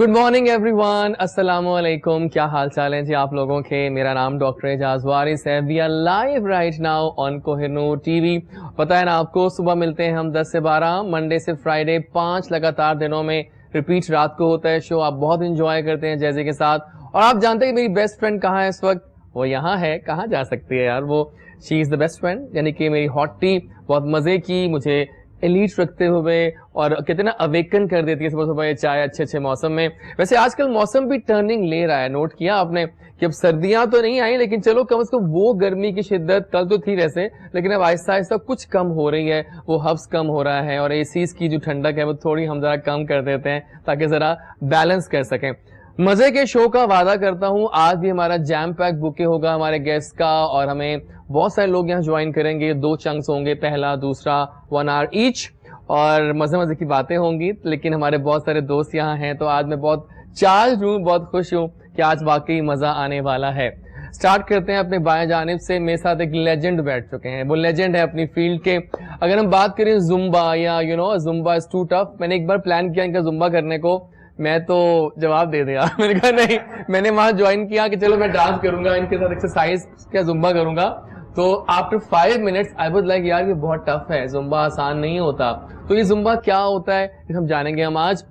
Good morning everyone, अस्सलाम वालेकुम। क्या हाल चाल है जी आप लोगों के। मेरा नाम डॉक्टर एजाज वारिस है। We are live right now on Kohinoor TV. पता है ना आपको, सुबह मिलते हैं हम 10 से 12, मंडे से फ्राइडे, 5 लगातार दिनों में रिपीट रात को होता है शो। आप बहुत इंजॉय करते हैं जैसे के साथ। और आप जानते हैं कि मेरी बेस्ट फ्रेंड कहाँ है इस वक्त? वो यहाँ है। कहाँ जा सकती है यार वो? She is the best friend, यानी कि मेरी हॉट टी। बहुत मजे की, मुझे एलीट रखते हुए और कितना अवेकन कर देती है सुबह सुबह ये चाय अच्छे अच्छे मौसम में। वैसे आजकल मौसम भी टर्निंग ले रहा है, नोट किया आपने कि अब सर्दियां तो नहीं आई, लेकिन चलो कम से कम वो गर्मी की शिद्दत कल तो थी वैसे, लेकिन अब आहिस्ता आहिस्ता कुछ कम हो रही है। वो हब्स कम हो रहा है और एसीज की जो ठंडक है वो थोड़ी हम जरा कम कर देते हैं ताकि जरा बैलेंस कर सकें। मजे के शो का वादा करता हूं, आज भी हमारा जैम पैक बुके होगा हमारे गेस्ट का, और हमें बहुत सारे लोग यहाँ ज्वाइन करेंगे। 2 चंक्स होंगे, पहला दूसरा 1 आवर ईच, और मजे मजे की बातें होंगी। लेकिन हमारे बहुत सारे दोस्त यहाँ हैं, तो आज मैं बहुत चार्ज हूँ, बहुत खुश हूँ कि आज वाकई मजा आने वाला है। स्टार्ट करते हैं अपने बाएं जानिब से। मेरे साथ एक लेजेंड बैठ चुके हैं, वो लेजेंड है अपनी फील्ड के। अगर हम बात करें जुम्बा या जुम्बा इज टू टफ, मैंने एक बार प्लान किया इनका जुम्बा करने को, मैं तो जवाब दे दिया। मैंने कहा नहीं, मैंने वहां ज्वाइन किया कि चलो मैं डांस करूंगा इनके साथ, एक्सरसाइज क्या जुम्बा करूंगा। तो after 5 minutes I was like यार ये बहुत टफ है, जुम्बा आसान नहीं होता। तो ये जुम्बा क्या होता है हम जानेंगे हम आज।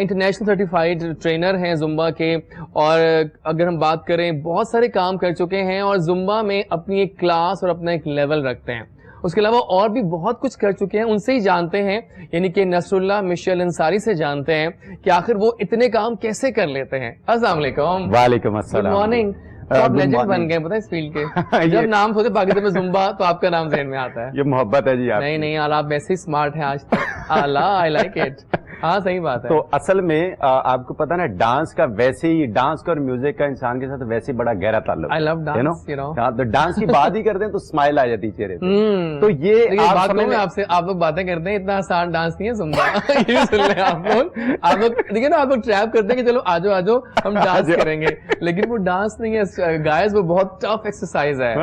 इंटरनेशनल सर्टिफाइड ट्रेनर हैं जुम्बा के, और अगर हम बात करें बहुत सारे काम कर चुके हैं और जुम्बा में अपनी एक क्लास और अपना एक लेवल रखते हैं। उसके अलावा और भी बहुत कुछ कर चुके हैं, उनसे ही जानते हैं, यानी कि नसरुल्लाह मिशेल अंसारी से जानते हैं कि आखिर वो इतने काम कैसे कर लेते हैं। अस्सलाम वालेकुम। वालेकुम अस्सलाम। Good morning. आप लेजेंड बन गए पता है इस फील्ड के। जब नाम सोचे पाकिस्तान में जुम्बा तो आपका नाम ज़हन में आता है। ये मोहब्बत है जी आपकी। नहीं यार, आप वैसे ही स्मार्ट हैं आज तक। अल्लाह, आई लाइक इट। हाँ सही बात है। तो असल में आपको पता ना, डांस का वैसे ही, डांस का और म्यूजिक का इंसान के साथ वैसे बड़ा गहरा ताल्लुक। I love dance, you know. तो डांस की बात ही करते हैं तो स्माइल आ जाती है चेहरे पे। तो ये बात में आपसे, आप लोग बातें करते हैं, इतना आसान डांस नहीं है जुम्बा। ये सुन ले आप लोग देखिए ना, आप लोग ट्रैप करते हैं कि चलो आजो आजो हम डांस करेंगे, लेकिन वो डांस नहीं है गाइस, वो बहुत टफ एक्सरसाइज है।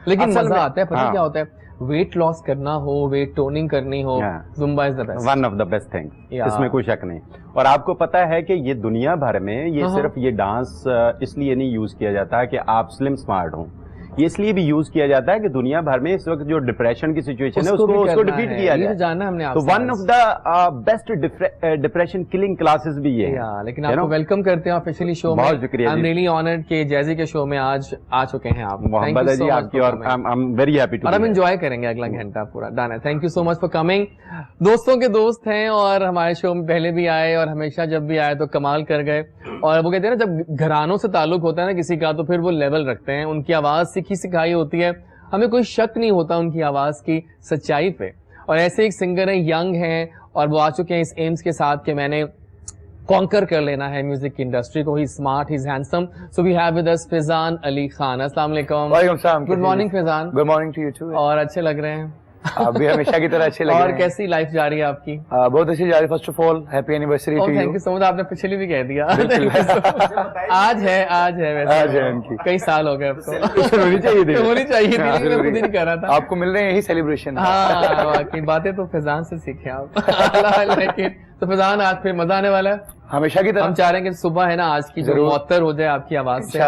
लेकिन मजा आता है। पता क्या होता है, वेट लॉस करना हो, वेट टोनिंग करनी हो, Zumba is the best, one of the best thing, इसमें कोई शक नहीं। और आपको पता है कि ये दुनिया भर में ये सिर्फ ये डांस इसलिए नहीं यूज किया जाता है कि आप स्लिम स्मार्ट हो, ये इसलिए भी यूज किया जाता है कि दुनिया भर में इस वक्त जो डिप्रेशन की सिचुएशन है उसको डिफीट किया जाए। जानना हमने तो one of the best depression killing classes भी ये है। लेकिन आपको वेलकम करते हैं ऑफिशियली शो में। बहुत शुक्रिया। आई एम रियली ऑनर्ड कि जैजी के शो में आज आ चुके हैं आप। मोहब्बत है जी आपकी, और I am very happy to. और हम एंजॉय करेंगे अगला घंटा पूरा। डन है। Thank you so much for coming. दोस्तों के दोस्त हैं और हमारे शो में पहले भी आए और हमेशा जब भी आए तो कमाल कर गए। और वो कहते हैं ना, जब घरानों से ताल्लुक होता है ना किसी का, तो फिर वो लेवल रखते हैं। उनकी आवाज सीखी सिखाई होती है, हमें कोई शक नहीं होता उनकी आवाज की सच्चाई पे। और ऐसे एक सिंगर है, यंग हैं, और वो आ चुके हैं इस एम्स के साथ कि मैंने कॉन्कर कर लेना है म्यूजिक की इंडस्ट्री को। He smart, he is handsome. So we have with us Faizan Ali Khan. अस्सलाम वालेकुम। वालेकुम सलाम। Good morning Faizan. Good morning to you too. और अच्छे लग रहे हैं आप भी हमेशा की तरह अच्छे लग रहे हैं। और कैसी लाइफ जा रही है आपकी? बहुत अच्छी जा रही है। First of all happy anniversary to you. Thank you so much. आपने पिछली भी कह दिया। आज है वैसे, आज है उनकी। कई साल हो गए अब तो। होनी चाहिए थी, होनी चाहिए थी, मैं खुद ही नहीं कर रहा था। आपको मिल रहे हैं यही सेलिब्रेशन। हाँ वाकई, बातें तो फैजान से सीखे आप। तो फैजान आज फिर मजा आने वाला है हमेशा की तरह। हम चाह रहे हैं कि सुबह है ना आज की जो मुअत्तर हो जाए आपकी आवाज से,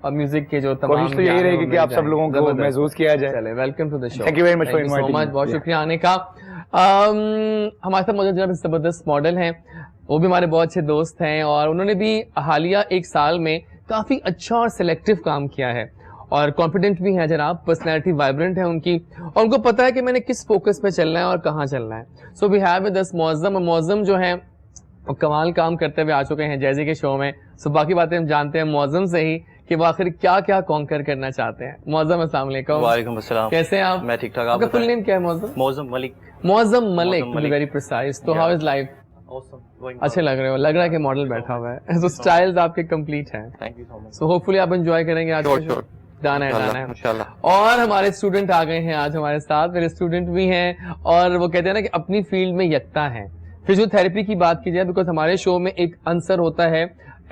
और म्यूजिक के जो तमाम कोशिश तो यही रहेगी कि आप सब लोगों को महसूस किया जाए। चले, welcome to the show. Thank you very much for inviting. So much, बहुत शुक्रिया आने का। हमारे साथ मौजूद जनाब जबरदस्त मॉडल हैं, वो भी हमारे बहुत अच्छे दोस्त हैं, और उन्होंने भी हालिया 1 साल में काफी अच्छा और सिलेक्टिव काम किया है, और कॉन्फिडेंट भी है जनाब, पर्सनैलिटी वाइब्रेंट है उनकी, और उनको पता है कि मैंने किस फोकस पे चलना है और कहाँ चलना है। So we have with us Mauzam. Mauzam जो है वो कमाल काम करते हुए आ चुके हैं जैजी के शो में। सो बाकी बातें हम जानते हैं मौज़म से ही कि वो आखिर क्या क्या कॉन्कर करना चाहते हैं। मौज़म, अस्सलाम वालेकुम। वालेकुम अस्सलाम। कैसे हैं आप? मैं ठीक ठाक। आपका फुल नेम क्या है Mauzam? Mauzam Malik. Mauzam Malik, to be very precise. तो हाउ इज लाइफ? ऑसम। अच्छे लग रहे हो, लग रहा है कि मॉडल बैठा हुआ है। सो स्टाइल्स आपके कंप्लीट हैं। Thank you so much. So hopefully आप एंजॉय करेंगे आज का शो। डन है इंशाल्लाह। और हमारे स्टूडेंट आ गए हैं आज हमारे साथ। मेरे स्टूडेंट भी हैं, और वो कहते हैं ना कि अपनी फील्ड में यकता है। फिजियोथेरेपी की बात की जाए, बिकॉज हमारे शो में एक आंसर होता है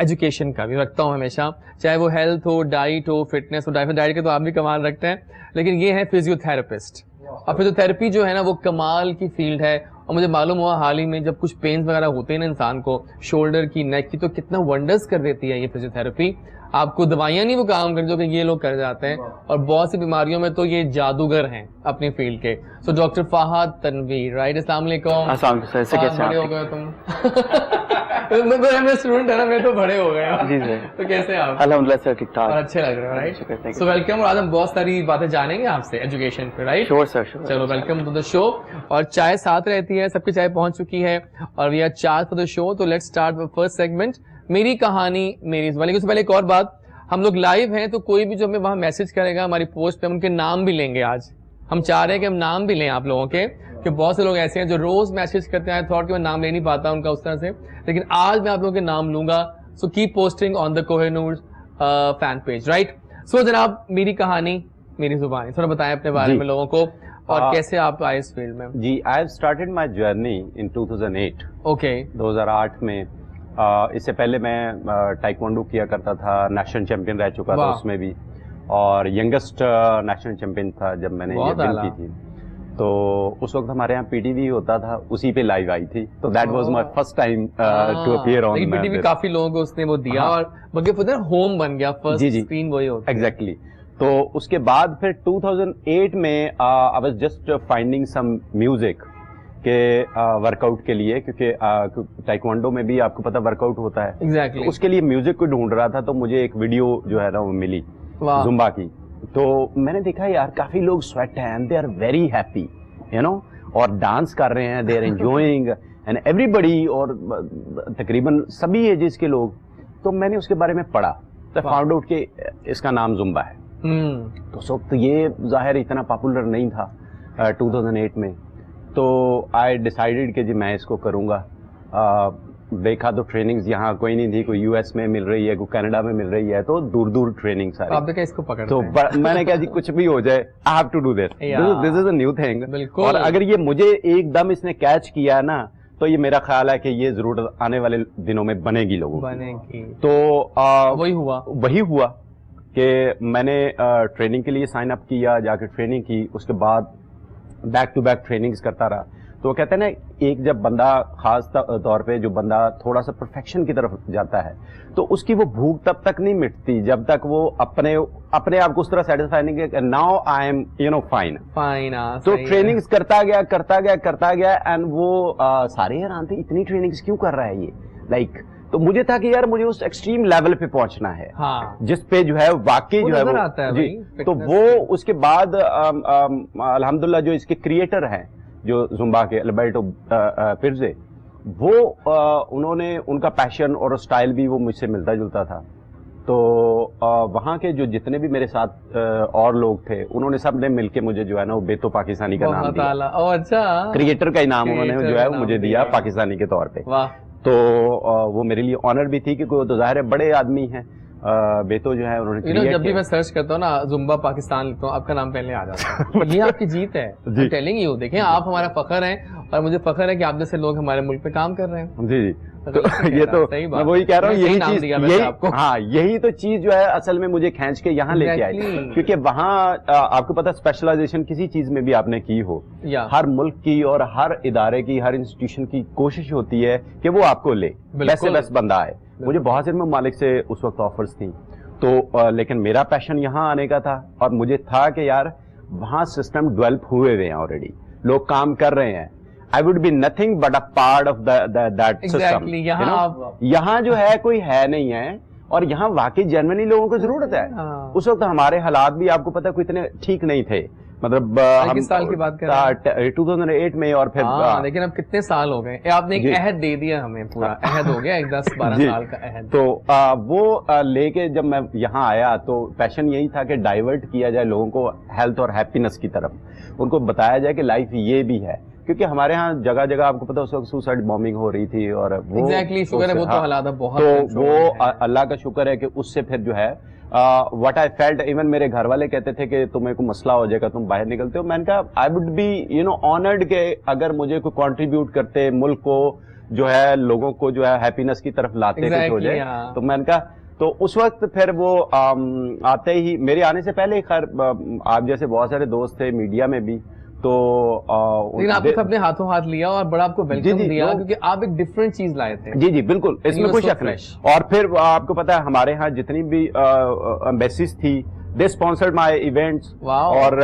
एजुकेशन का भी, रखता हूँ हमेशा, चाहे वो हेल्थ हो, डाइट हो, फिटनेस हो। डाइट के तो आप भी कमाल रखते हैं, लेकिन ये है फिजियोथेरेपिस्ट। और फिजियोथेरेपी जो है ना वो कमाल की फील्ड है, और मुझे मालूम हुआ हाल ही में जब कुछ पेन्स वगैरह होते हैं ना इंसान को, शोल्डर की, नेक की, तो कितना वंडर्स कर देती है ये फिजियोथेरेपी। आपको दवाइयां नहीं वो काम कर जो कि ये लोग कर जाते हैं, और बहुत सी बीमारियों में तो ये जादूगर हैं अपनी फील्ड के। So doctor Fahad Tanveer, right? अस्सलाम वालेकुम। अस्सलाम कैसे बड़े हो गए तुम? मैं स्टूडेंट है ना, मैं तो बड़े हो गए जी सर। तो कैसे आप? अल्हम्दुलिल्लाह सर, ठीक और ठाक। अच्छे लग रहे हो, राइट? शुक्र, सो वेलकम। और आज हम बहुत सारी बातें जानेंगे आपसे एजुकेशन पे, राइट? Sure sir, sure. चलो वेलकम टू द शो। और चाय साथ रहती है, सबकी चाय पहुंच चुकी है और we are charge for the show. तो let's start with first segment, मेरी कहानी मेरी जुबान। लेकिन उससे पहले एक और बात, हम लोग लाइव हैं तो कोई भी जो हमें वहां मैसेज करेगा हमारी पोस्ट पे, हम उनके नाम भी लेंगे। आज हम चाह रहे हैं कि हम नाम भी लें आप लोगों के, कि बहुत से लोग ऐसे हैं जो रोज मैसेज करते हैं, थॉट कि मैं नाम ले नहीं पाता उनका उस तरह से, लेकिन आज मैं आप लोगों के नाम लूंगा। So keep posting on the Kohinoor fan page, right? So जनाब, मेरी कहानी मेरी जुबानी, थोड़ा बताएं अपने बारे में लोगों को, और कैसे आप आए इस फील्ड में? जी, I have started my journey in 2008। Okay. 2008 में इससे पहले मैं टाइक्वांडो किया करता था, नेशनल चैंपियन रह चुका था उसमें भी, और यंगेस्ट नेशनल चैंपियन था जब मैंने ये विन की थी। तो उस वक्त हमारे यहाँ पीटीवी होता था, उसी पे लाइव आई थी, तो that was my first time to appear on PTV. काफी लोगों को उसने वो दिया, और बल्कि होम बन गया, फर्स्ट स्क्रीन वही होता है। एग्जैक्टली। तो उसके बाद फिर 2008 में I was just finding some music के वर्कआउट के लिए, क्योंकि टाइक्वांडो में भी आपको पता वर्कआउट होता है। Exactly. तो उसके लिए म्यूजिक को ढूंढ रहा था, तो मुझे एक वीडियो जो है ना वो मिली जुम्बा की। तो मैंने देखा यार काफी लोग स्वेट हैं and they are very happy, you know, और डांस कर रहे हैं, they are enjoying and everybody, और तकरीबन सभी एजेस के लोग। तो मैंने उसके बारे में पढ़ा, तो फाउंड आउट कि इसका नाम जुम्बा है। तो उस वक्त ये जाहिर इतना पॉपुलर नहीं था 2008 में। तो आई डिसाइडेड कि जी मैं इसको करूँगा। देखा तो ट्रेनिंग्स यहाँ कोई नहीं थी, कोई यूएस में मिल रही है, कोई कनाडा में मिल रही है, तो दूर दूर ट्रेनिंग सारी। आप इसको पकड़ते तो मैंने कहा जी कुछ भी हो जाए, I have to do this is a new thing. और अगर ये मुझे एकदम इसने कैच किया ना, तो ये मेरा ख्याल है कि ये जरूर आने वाले दिनों में बनेगी लोगों बनेगी। तो वही हुआ कि मैंने ट्रेनिंग के लिए साइन अप किया, जाके ट्रेनिंग की, उसके बाद बैक टू बैक ट्रेनिंग्स करता रहा। तो वो कहते हैं ना, एक जब बंदा खास तौर पे जो बंदा थोड़ा सा परफेक्शन की तरफ जाता है, तो उसकी वो भूख तब तक नहीं मिटती जब तक वो अपने आप को उस तरह सेटिस्फाई नहीं किया, नाउ आई एम फाइन। तो ट्रेनिंग्स करता गया एंड वो सारे हैरान थे, इतनी ट्रेनिंग्स क्यों कर रहा है ये, लाइक। तो मुझे था कि यार मुझे उस एक्सट्रीम लेवल पे पहुंचना है, हाँ। जिस पे जो है वाकई जो है वो जी। तो वो उसके बाद अल्हम्दुलिल्लाह जो इसके क्रिएटर हैं, जो जुम्बा के अल्बर्टो पिर्जे, वो उन्होंने उनका पैशन और स्टाइल भी वो मुझसे मिलता जुलता था। तो वहाँ के जो जितने भी मेरे साथ और लोग थे, उन्होंने सब ने मिलके मुझे जो है ना वो बेतो पाकिस्तानी का नाम दिया। अच्छा, क्रिएटर का इनाम उन्होंने जो है वो मुझे दिया पाकिस्तानी के तौर पे। तो वो मेरे लिए ऑनर भी थी, क्योंकि वो तो जाहिर है बड़े आदमी हैं। बेतो जो है उन्होंने जब भी मैं सर्च करता हूँ ना जुम्बा पाकिस्तान लिखता हूँ, आपका नाम पहले आ जाता है। ये आपकी जीत है, टेलिंग यू। देखें, आप हमारा फख्र हैं, और मुझे फख्र है कि आप जैसे लोग हमारे मुल्क पे काम कर रहे हैं। जी। तो ये तो मैं वही कह रहा हूँ, यही चीज, यही तो चीज जो है असल में मुझे खींच के यहाँ लेके आई, क्योंकि वहाँ आपको पता स्पेशलाइजेशन किसी चीज में भी आपने की हो, हर मुल्क की और हर इदारे की, हर इंस्टीट्यूशन की कोशिश होती है कि वो आपको ले, बेस्ट से बेस्ट बंदा आए। मुझे बहुत से ममालिक से उस वक्त ऑफर्स थी, तो लेकिन मेरा पैशन यहाँ आने का था, और मुझे था कि यार वहाँ सिस्टम डेवलप हुए हुए हैं ऑलरेडी, लोग काम कर रहे हैं। I would be nothing but a part of that system. यहाँ जो है कोई है नहीं है, और यहाँ वाकई जेन्युइनली लोगों को जरूरत है। उस वक्त हमारे हालात भी आपको पता कोई इतने ठीक नहीं थे, मतलब हम किस साल की बात कर रहे हैं? 2008 में, और फिर लेकिन अब कितने साल हो गए, आपने एक अहद दे दिया हमें, पूरा अहद हो गया, एक 10-12 साल का अहद। तो वो लेके जब मैं यहाँ आया, तो पैशन यही था कि डाइवर्ट किया जाए लोगों को हेल्थ और हैप्पीनेस की तरफ, उनको बताया जाए कि लाइफ ये भी है, क्योंकि हमारे यहाँ जगह जगह आपको पता है उस वक्त सुसाइड बॉम्बिंग हो रही थी, और वो एग्जैक्टली शुक्र है वो तो हालात बहुत, तो वो अल्लाह का शुक्र है कि उससे फिर जो है व्हाट आई फेल्ट, इवन मेरे घर वाले कहते थे कि तुम्हें को मसला हो जाएगा, तुम बाहर निकलते हो। मैंने कहा आई वुड बी ऑनर्ड के अगर मुझे कोई कंट्रीब्यूट करते, मुल्क को जो है, लोगों को जो है हैप्पीनेस की तरफ लाते कुछ हो जाए। तो मैंने कहा, तो उस वक्त फिर वो आते ही, मेरे आने से पहले खैर आप जैसे बहुत सारे दोस्त थे मीडिया में भी, तो लेकिन आपने अपने हाथों हाथ लिया और बड़ा आपको वेलकम जी, दिया लोग- क्योंकि आप एक डिफरेंट चीज लाए थे। जी जी बिल्कुल, इसमें was कोई so शक नहीं। fresh. और फिर आपको पता है हमारे यहाँ जितनी भी एम्बेसीज थी, दे स्पॉन्सर्ड माय इवेंट्स। Wow. और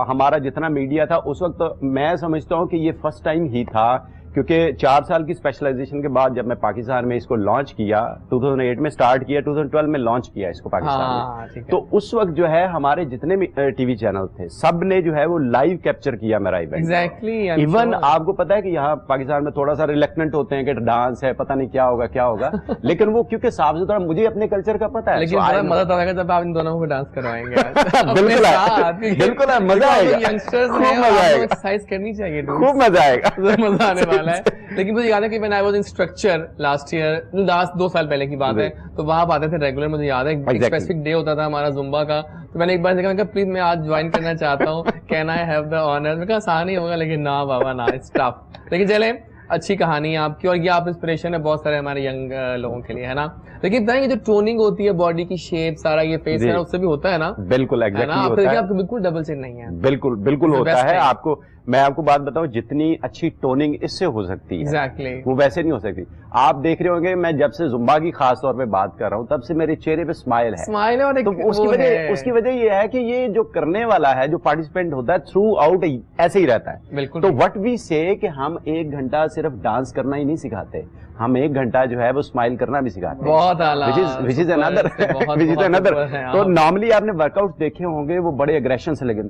हमारा जितना मीडिया था उस वक्त, मैं समझता हूँ कि ये फर्स्ट टाइम ही था, क्योंकि 4 साल की स्पेशलाइजेशन के बाद जब मैं पाकिस्तान में इसको लॉन्च किया, 2008 में स्टार्ट किया, 2012 में लॉन्च किया इसको पाकिस्तान हाँ, में। ठीक है। तो उस वक्त जो है हमारे जितने भी टीवी चैनल थे, सब ने जो है वो लाइव कैप्चर किया मेरा इवेंट। एग्जैक्टली, इवन आपको पता है कि यहाँ पाकिस्तान में थोड़ा सा रिलेक्टेंट होते हैं कि डांस है, पता नहीं क्या होगा क्या होगा लेकिन वो क्योंकि साफ सुथरा, मुझे अपने कल्चर का पता है। लेकिन So, बड़ा I know. मजा तब आएगा जब आप इन दोनों को डांस करवाएंगे आज। बिल्कुल है, अपने साथ, क्योंकि बिल्कुल है, मजा आएगा, यंगस्टर्स खूब हैं, मजा आएगा, एक्सरसाइज करनी चाहिए dude। खूब मजा आएगा। मजा आने वाला है। लेकिन मुझे याद है कि मैंने I was in structure last year, last 2 साल पहले की बात है, तो वहां आप आते थे रेगुलर। मुझे याद है एक Exactly. स्पेसिफिक डे होता था हमारा जुम्बा का, तो मैंने एक बार देखा, मैंने कहा प्लीज मैं आज ज्वाइन करना चाहता हूँ, can I have the honour. मैं कहा आसान ही होगा, लेकिन ना बाबा ना, इट्स टफ। लेकिन चले, अच्छी कहानी है आपकी, और ये आप इंस्पिरेशन है बहुत सारे हमारे यंग लोगों के लिए, है ना। लेकिन बताएं, ये जो टोनिंग होती है बॉडी की शेप, सारा ये फेस है ना, उससे भी होता है ना? बिल्कुल, है एग्जैक्टली ना, आप होता देखिए है। आपको बिल्कुल डबल चिन नहीं है। बिल्कुल बिल्कुल It's the होता best है। thing. आपको मैं आपको बात बताऊं, जितनी अच्छी टोनिंग इससे हो सकती है, एग्जैक्टली। वो वैसे नहीं हो सकती। आप देख रहे होंगे, मैं जब से जुम्बा की खास तौर पे बात कर रहा हूं, तब से मेरे चेहरे पे स्माइल है। स्माइल है, और एक तो उसकी वजह ये है कि ये जो करने वाला है, जो पार्टिसिपेंट होता है, थ्रू आउट ऐसे ही रहता है। बिल्कुल। तो व्हाट वी से कि हम 1 घंटा सिर्फ डांस करना ही नहीं सिखाते, हम 1 घंटा जो है वो स्माइल करना भी सिखाते हैं। बहुत आला, विच इज अनदर तो नॉर्मली आपने वर्कआउट देखे होंगे, वो बड़े एग्रेशन से लगे।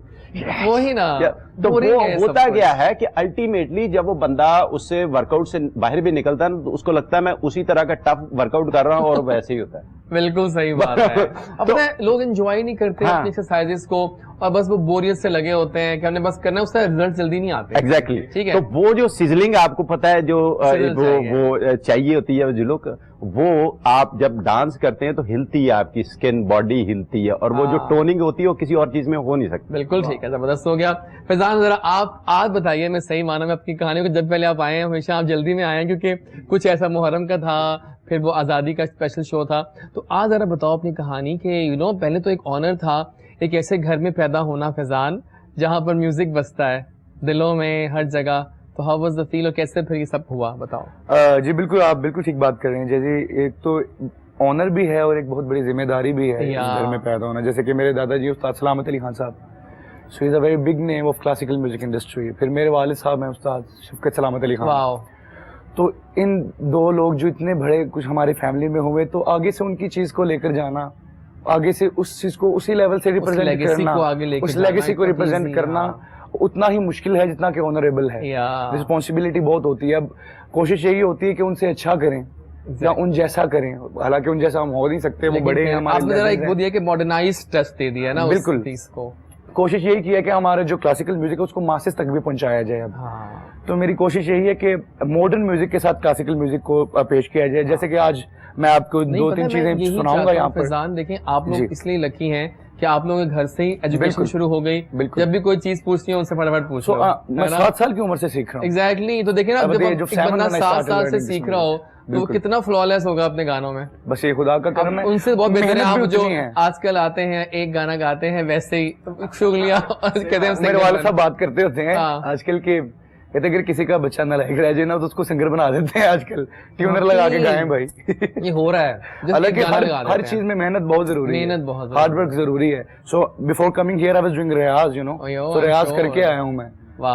वही ना, तो boring वो है सब होता कुछ। क्या है कि अल्टीमेटली जब वो बंदा उससे वर्कआउट से बाहर भी निकलता है ना, तो उसको लगता है मैं उसी तरह का टफ वर्कआउट कर रहा हूँ, और वैसे ही होता है। बिल्कुल सही बात है। अब तो- पता है, लोग एंजॉय नहीं करते हाँ। अपनी एक्सरसाइजेस को, और बस वो बोरियत से लगे होते हैं कि हमने बस करना है, उसका रिजल्ट जल्दी नहीं आते। एग्जैक्टली ठीक है। तो वो जो सिजलिंग आपको पता है, जो Sizzle चाहिए। वो चाहिए होती है, जो लोग वो आप जब डांस करते हैं तो हिलती है आपकी स्किन, बॉडी हिलती है, और वो जो हाँ। टोनिंग होती है वो किसी और चीज में हो नहीं सकती। बिल्कुल ठीक है, जबरदस्त हो गया। फैजान, जरा आप आज बताइए, मैं सही माना में आपकी कहानी को, जब पहले आप आए हैं, हमेशा आप जल्दी में आए हैं, क्योंकि कुछ ऐसा मुहर्रम का था, फिर वो आज़ादी का स्पेशल शो था। तो आज जरा बताओ अपनी कहानी के, पहले तो एक ऑनर था एक ऐसे घर में पैदा होना फैजान, जहाँ पर म्यूजिक बजता है दिलों में हर जगह। तो हाउ वाज द फील, और कैसे फिर ये सब हुआ, बताओ। जी बिल्कुल, आप बिल्कुल ठीक बात कर रहे हैं। जैसे एक तो ऑनर भी है और एक बहुत बड़ी जिम्मेदारी भी है इस घर में पैदा होना। जैसे कि मेरे दादाजी उस्ताद सलामत अली खान साहब, so is a very big name of classical music industry. फिर मेरे वालिद साहब हैं उस्ताद शफकत सलामत अली खान। वाओ। तो इन 2 लोग जो इतने बड़े कुछ हमारी फैमिली में हुए, तो आगे से उनकी चीज को लेकर जाना, आगे से उस चीज को उसी लेवल से रिप्रेजेंट करना, उस लेगेसी को रिप्रेजेंट करना उतना ही मुश्किल है जितना कि ऑनरेबल है। रिस्पॉन्सिबिलिटी बहुत होती है। अब कोशिश यही होती है कि उनसे अच्छा करें या उन जैसा करें, हालांकि उन जैसा हम हो नहीं सकते, वो बड़े हैं हमारे। आपने जरा एक वो दिया कि मॉडर्नाइज टच दे दिया ना बिल्कुल उस चीज को। कोशिश यही की है कि हमारा जो क्लासिकल म्यूजिक है उसको मासेस तक भी पहुंचाया जाए। अब हाँ। तो मेरी कोशिश यही है कि मॉडर्न म्यूजिक के साथ क्लासिकल म्यूजिक को पेश किया जाए। जैसे कि आज मैं आपको 2-3 चीजें सुनाऊंगा यहाँ पर। फैजान देखें, आप लोग इसलिए लकी हैं कि आप लोगों के घर से ही एजुकेशन शुरू हो गई। जब भी कोई चीज पूछनी है उनसे फटाफट पूछ लो। मैं 7 साल की उम्र से सीख रहा हूँ। एग्जैक्टली। तो देखिए ना, जब एक बंदा 7 साल से सीख रहा हो, तो वो कितना फ्लॉलेस होगा अपने गानों में। बस ये खुदा का करम है। उनसे बहुत बेहतर है आप जो आजकल आते हैं, एक गाना गाते हैं वैसे ही शुक्रिया कहते हैं। मेरे वाले साहब बात करते होते हैं आजकल के, कहते अगर किसी का बच्चा नालायक रह जाए ना तो उसको सिंगर बना देते हैं आजकल, ट्यूनर लगा के गाएं भाई। ये हो रहा है। हालांकि हर चीज में मेहनत बहुत जरूरी है, मेहनत बहुत हार्ड वर्क जरूरी है। So before coming here I was doing riyaz, तो रियाज करके आया हूं मैं।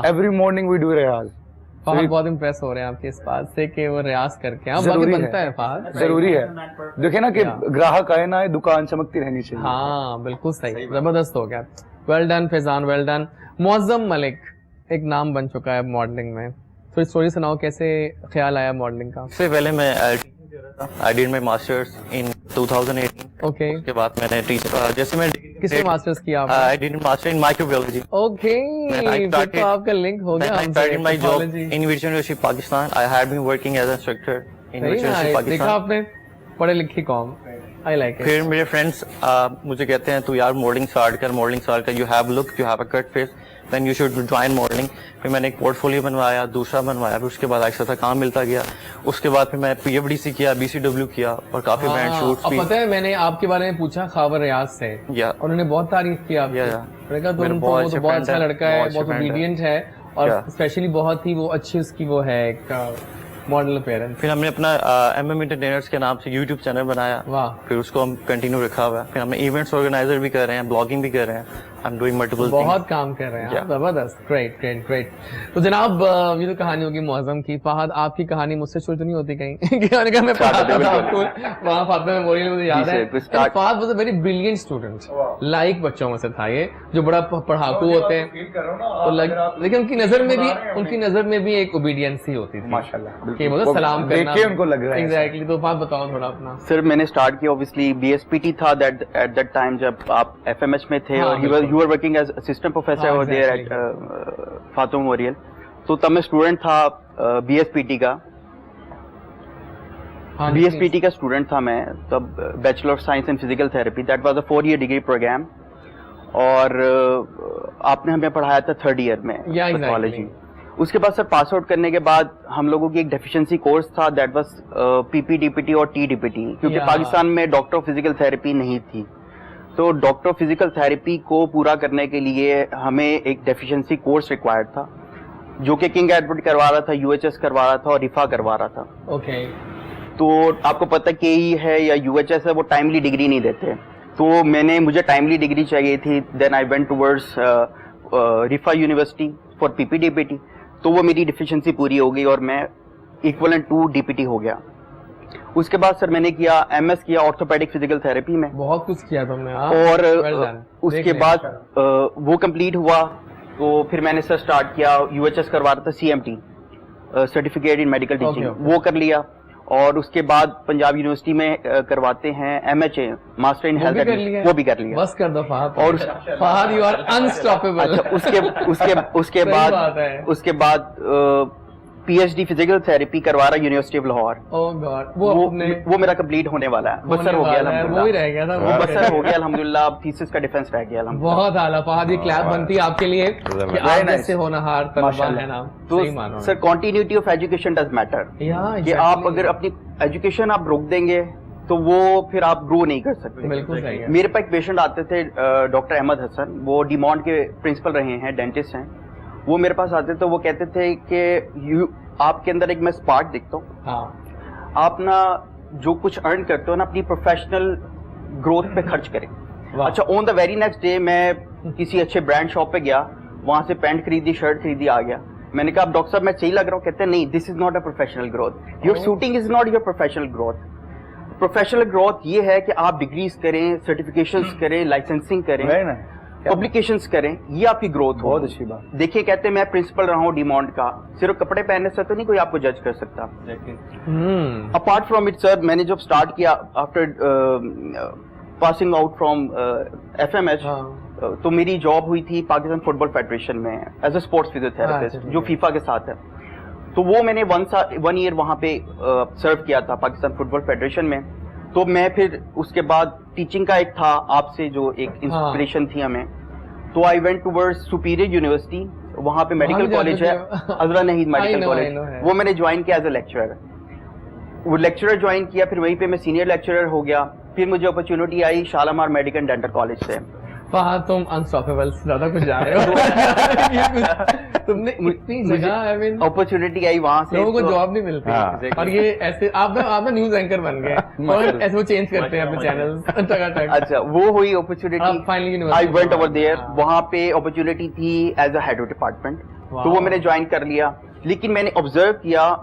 Every morning we do riyaz. Fahad बहुत इम्प्रेस हो रहे हैं आपके इस बात से कि वो रियाज करके बनता है। फहद जरूरी है। देखे ना कि ग्राहक आए ना आए, दुकान चमकती रहनी चाहिए। हाँ बिल्कुल सही, जबरदस्त हो गया। Well done Faizan, well done. Muazzam Malik एक नाम बन चुका है मॉडलिंग में, तो स्टोरी सुनाओ, कैसे ख्याल आया मॉडलिंग का? सबसे पहले मैं I did my masters in 2018। Okay. उसके बाद मैंने जैसे मैं किसमें मास्टर्स किया आपने? I did master in microbiology. Okay, फिर तो आपका लिंक हो गया हमसे। I started my job in University of Pakistan. I had been working as an instructor in University of देखा Pakistan. आपने, पढ़े लिखी कौम। I like it. फिर मेरे फ्रेंड्स मुझे कहते हैं तू यार मॉडलिंग स्टार्ट कर, you have look, you have a cut face, then you should join modelling. फिर मैंने एक पोर्टफोलियो बनवाया, दूसरा बनवाया, फिर उसके बाद आहिस्ता सा काम मिलता गया। उसके बाद फिर मैं PFDC किया, BCW किया, और काफी ब्रांड शूट्स भी। पता है मैंने आपके बारे में पूछा खावर रियाज से, या उन्होंने बहुत तारीफ की आपकी। लड़का तो मेरा उनको बहुत वो तो अच्छा बहुत friend अच्छा है, लड़का है, बहुत अच्छा बहुत friend है। ओबीडियंट है और Yeah. स्पेशली बहुत ही वो अच्छी उसकी वो है एक मॉडल पेरेंट। फिर हमने अपना MM एंटरटेनर्स के नाम से YouTube चैनल बनाया, वाह, फिर उसको हम कंटिन्यू रखा हुआ है। फिर हमें इवेंट्स ऑर्गेनाइजर भी कर रहे हैं, ब्लॉगिंग भी कर रहे हैं, आई एम डूइंग मल्टीपल बहुत काम कर रहे हैं आप, Yeah. जबरदस्त, ग्रेट ग्रेट ग्रेट। तो जनाब ये तो कहानी होगी मौजम की। फहद आपकी कहानी मुझसे शुरू तो नहीं होती कहीं कहने का मैं पढ़ाता था आपको वहाँ फातिमा मेमोरियल, मुझे याद है। Fahad was a very brilliant student, like बच्चों में से था ये जो बड़ा पढ़ाकू होते हैं, तो लेकिन उनकी नजर में भी एक ओबीडियंस ही होती थी माशाल्लाह, कि वो तो सलाम देख करना के उनको लग रहा है एग्जैक्टली। तो आप बताओ थोड़ा अपना। सर मैंने स्टार्ट किया ऑब्वियसली BSPT था दैट एट दैट टाइम जब आप FMH में थे हाँ, और you were working as assistant professor हाँ, over there at exactly. Fatima memorial. तो तब मैं स्टूडेंट था BSPT का, हाँ, BSPT का स्टूडेंट था मैं तब, bachelor of science in physical therapy, that was a 4-year degree programme. और आपने हमें पढ़ाया था 3rd ईयर में Yeah, exactly. पैथोलॉजी। उसके बाद सर पास आउट करने के बाद हम लोगों की एक डेफिशिएंसी कोर्स था दैट वाज PPDPT और TDPT, क्योंकि Yeah. पाकिस्तान में डॉक्टर ऑफ फिजिकल थेरेपी नहीं थी। तो डॉक्टर ऑफ फिजिकल थेरेपी को पूरा करने के लिए हमें एक डेफिशिएंसी कोर्स रिक्वायर्ड था, जो कि किंग एडवर्ड करवा रहा था, UHS करवा रहा था और रिफा करवा रहा था। ओके, तो आपको पता KE है या UHS है, वो टाइमली डिग्री नहीं देते। तो मुझे टाइमली डिग्री चाहिए थी। Then I went towards Riphah university for PPDPT। तो वो मेरी डिफिशिएंसी पूरी हो गई और मैं इक्वलेंट टू DPT हो गया। उसके बाद सर मैंने किया MS किया ऑर्थोपेडिक फिजिकल थेरेपी में, बहुत कुछ किया तुमने हाँ? और Well done. उसके देख लें। बाद वो कंप्लीट हुआ तो फिर मैंने सर स्टार्ट किया, UHS करवा रहा था CMT, certificate in medical teaching, okay. वो कर लिया। और उसके बाद पंजाब यूनिवर्सिटी में करवाते हैं MHA, मास्टर इन हेल्थ, वो भी कर लिया। बस कर दो फहद। और फहद यू आर अनस्टॉपेबल। अच्छा उसके बाद PhD फिजिकल थेरेपी करवा रहा university of Lahore. Oh God, वो मेरा कंप्लीट होने वाला है, बसर हो गया अल्हम्दुलिल्लाह। वो ही रह गया था, वो बसर हो गया अल्हम्दुलिल्लाह। अब थीसिस का डिफेंस रह गया अल्हम्दुलिल्लाह। बहुत आला फहद, ये क्लैप बनती है आपके लिए कि आप जैसे होनहार तलबा है ना। तो सही मानो sir continuity of education does matter, कि आप अगर अपनी एजुकेशन आप रोक देंगे तो वो फिर आप ग्रो नहीं कर सकते। बिल्कुल सही है। मेरे पास एक पेशेंट आते थे डॉक्टर अहमद हसन, वो डिमॉन्ड के प्रिंसिपल रहे हैं, डेंटिस्ट हैं। वो मेरे पास आते तो वो कहते थे कि आपके अंदर एक मैं स्पार्क दिखता हूँ, हाँ, आप ना जो कुछ अर्न करते हो ना अपनी प्रोफेशनल ग्रोथ पे खर्च करें। अच्छा, on the very next day मैं किसी अच्छे ब्रांड शॉप पे गया, वहां से पैंट खरीदी, शर्ट खरीदी, आ गया। मैंने कहा, डॉक्टर साहब मैं सही लग रहा हूँ? कहते हैं नहीं, this is not a professional growth, your shooting is not your professional growth. Professional growth ये है कि आप डिग्रीज करें, सर्टिफिकेशंस करें, लाइसेंसिंग करें, पब्लिकेशंस करें, ये आपकी ग्रोथ हो। बहुत अच्छी बात। देखिए, कहते हैं मैं प्रिंसिपल रहा हूँ डिमॉन्ड का, सिर्फ कपड़े पहनने से तो नहीं कोई आपको जज कर सकता। अपार्ट फ्रॉम इट सर, मैंने जब स्टार्ट किया after passing out from FMH, तो मेरी जॉब हुई थी पाकिस्तान फुटबॉल फेडरेशन में एज अ स्पोर्ट्स फिजियोथेरेपिस्ट, जो फीफा के साथ है। तो वो मैंने 1 ईयर वहाँ पे सर्व किया था पाकिस्तान फुटबॉल फेडरेशन में। तो मैं फिर उसके बाद टीचिंग का एक था आपसे जो एक इंस्पिरेशन थी हमें, तो आई वेंट टुवर्ड्स सुपीरियर यूनिवर्सिटी, वहाँ पे मेडिकल कॉलेज है, अजरा नहीद मेडिकल कॉलेज, वो मैंने ज्वाइन किया एज अ लेक्चरर। वो लेक्चरर ज्वाइन किया, फिर वहीं पे मैं सीनियर लेक्चरर हो गया। फिर मुझे अपॉर्चुनिटी आई Shalamar medical and dental college से। फहद, तुम अनस्टॉपेबल ज्यादा कुछ जा रहे हो। तुमने इतनी जगह, आई मीन अपॉर्चुनिटी आई वहां से, लोगों को जॉब नहीं मिलती। और ये ऐसे आप ना न्यूज एंकर बन गए और ऐसे वो चेंज करते हैं अपने चैनल। अच्छा, वो हुई opportunity, I went over there. वहां पे अपॉर्चुनिटी थी as a head of department, तो वो मैंने ज्वाइन कर लिया। लेकिन मैंने ऑब्जर्व किया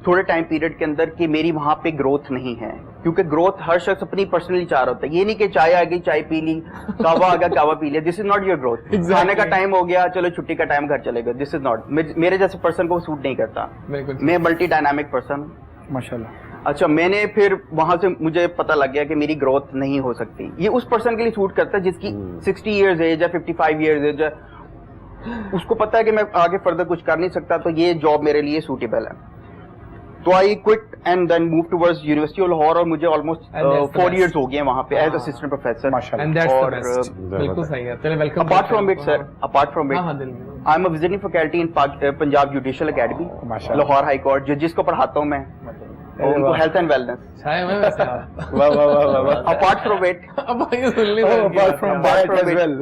थोड़े टाइम पीरियड के अंदर कि मेरी वहां पे ग्रोथ नहीं है, क्योंकि ग्रोथ हर शख्स अपनी पर्सनली चाह रहा होता है। ये नहीं कि चाय आ गई चाय पी ली, कावा आ गया कावा पी लिया, this is not your growth. खाने का टाइम हो गया, चलो छुट्टी का टाइम, घर चले गए, दिस इज नॉट। मेरे जैसे पर्सन को सूट नहीं करता। मैं मल्टी डायनामिक पर्सन, माशाल्लाह। अच्छा, मैंने फिर वहां से मुझे पता लग गया कि मेरी ग्रोथ नहीं हो सकती। ये उस पर्सन के लिए सूट करता है जिसकी 60 इयर्स एज है, 55 इयर्स एज है, उसको पता है कि मैं आगे फर्दर कुछ कर नहीं सकता, तो ये जॉब मेरे लिए सूटेबल है। तो I quit and then move towards university of Lahore, और मुझे ऑलमोस्ट 4 इयर्स हो गए वहां पे एज असिस्टेंट प्रोफेसर। और बिल्कुल सही है। चलिए, welcome. Apart from it sir, apart from it, I am a visiting faculty in Punjab judicial academy, Lahore high court, जजिस को पढ़ाता हूँ मैं। और उनको हेल्थ एंड वेलनेस। छाए में वैसे आप। वाह वाह वाह वाह वाह। अपार्ट फ्रॉम इट अब ये सुन ली apart from that as well.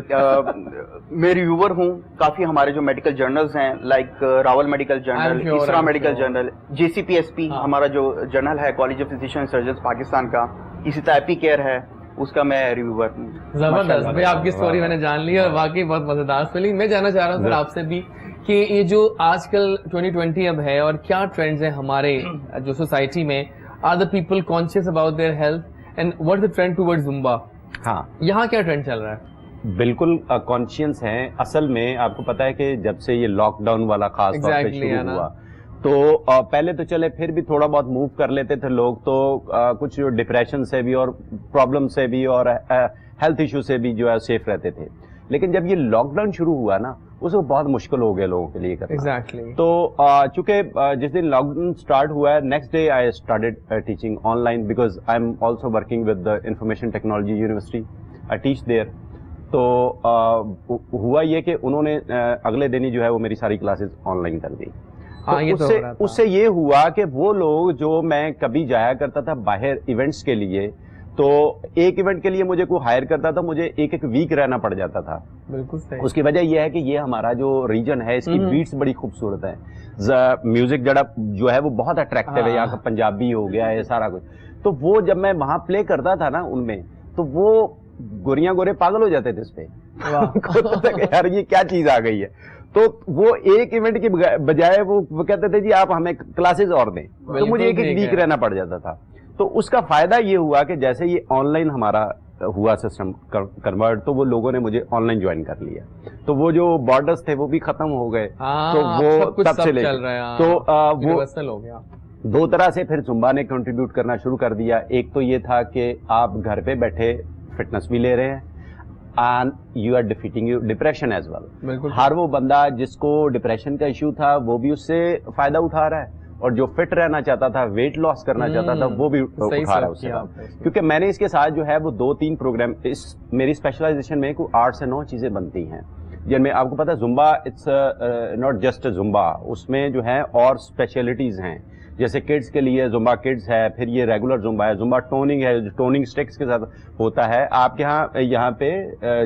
मैं रिव्यूअर हूँ काफी हमारे जो मेडिकल जर्नल्स हैं like Rawal medical journal, sure, इसरा I'm medical sure. Journal, JCPSP हाँ. हमारा जो जर्नल है college of physician surgeon Pakistan का, इसी तरह एपी केयर है उसका मैं रिव्यूअर हूँ। जबरदस्त भाई, आपकी स्टोरी मैंने जान ली और वाकई बहुत मजेदार स्टोरी। मैं जानना चाह रहा हूँ सर आपसे भी कि ये जो आजकल 2020 अब है और क्या ट्रेंड्स हैं हमारे जो सोसाइटी में, are the people conscious about their health and what the trend towards Zumba, हाँ यहाँ क्या ट्रेंड चल रहा है? बिल्कुल कॉन्शियस हैं। असल में आपको पता है कि जब से ये लॉकडाउन वाला खास तौर पे Exactly, है शुरू ना? हुआ तो पहले तो चले फिर भी थोड़ा बहुत मूव कर लेते थे लोग, तो कुछ डिप्रेशन से भी और प्रॉब्लम से भी और हेल्थ इशू से भी जो है सेफ रहते थे। लेकिन जब ये लॉकडाउन शुरू हुआ ना, उसको बहुत मुश्किल हो गया लोगों के लिए करना। एग्जैक्टली। तो चूंकि जिस दिन लॉकडाउन स्टार्ट हुआ है, next day I started teaching online because I am also working with the information technology university, I teach there. तो हुआ ये कि उन्होंने अगले दिन ही जो है वो मेरी सारी क्लासेस ऑनलाइन कर दी। हाँ, ये तो हो रहा था। उससे ये हुआ कि वो लोग जो मैं कभी जाया करता था बाहर इवेंट्स के लिए, तो एक इवेंट के लिए मुझे कोई हायर करता था, मुझे एक एक वीक रहना पड़ जाता था। बिल्कुल सही। उसकी वजह यह है कि ये हमारा जो रीजन है इसकी बीट्स बड़ी खूबसूरत है, म्यूजिक जड़ा जो है वो बहुत अट्रैक्टिव है, यहाँ का पंजाबी हो गया है सारा कुछ। तो वो जब मैं वहां प्ले करता था ना उनमें, तो वो गोरियां गोरे पागल हो जाते थे इस पे। यार ये क्या चीज आ गई है। तो वो एक इवेंट के बजाय वो कहते थे जी आप हमें क्लासेस और दें, तो मुझे एक एक वीक रहना पड़ जाता था। तो उसका फायदा ये हुआ कि जैसे ये ऑनलाइन हमारा हुआ सिस्टम कन्वर्ट, तो वो लोगों ने मुझे ऑनलाइन ज्वाइन कर लिया, तो वो जो बॉर्डर्स थे वो भी खत्म हो गए। तो वो तब से चल रहा है, तो वो यूनिवर्सल हो गया। दो तरह से फिर जुम्बा ने कंट्रीब्यूट करना शुरू कर दिया। एक तो ये था कि आप घर पे बैठे फिटनेस भी ले रहे हैं and you are defeating you depression as well. हर वो बंदा जिसको डिप्रेशन का इश्यू था वो भी उससे फायदा उठा रहा है, और जो फिट रहना चाहता था, वेट लॉस करना चाहता था, वो भी उठा रहा है उससे। क्योंकि मैंने इसके साथ जो है वो 2-3 प्रोग्राम, इस मेरी स्पेशलाइजेशन में कोई 8 से 9 चीजें बनती हैं जिनमें आपको पता है Zumba it's not just Zumba, उसमें जो है और स्पेशलिटीज हैं। जैसे किड्स के लिए जुम्बा किड्स है, फिर ये रेगुलर जुम्बा है, जुम्बा टोनिंग है जो टोनिंग स्टिक्स के साथ होता है। आपके यहाँ पे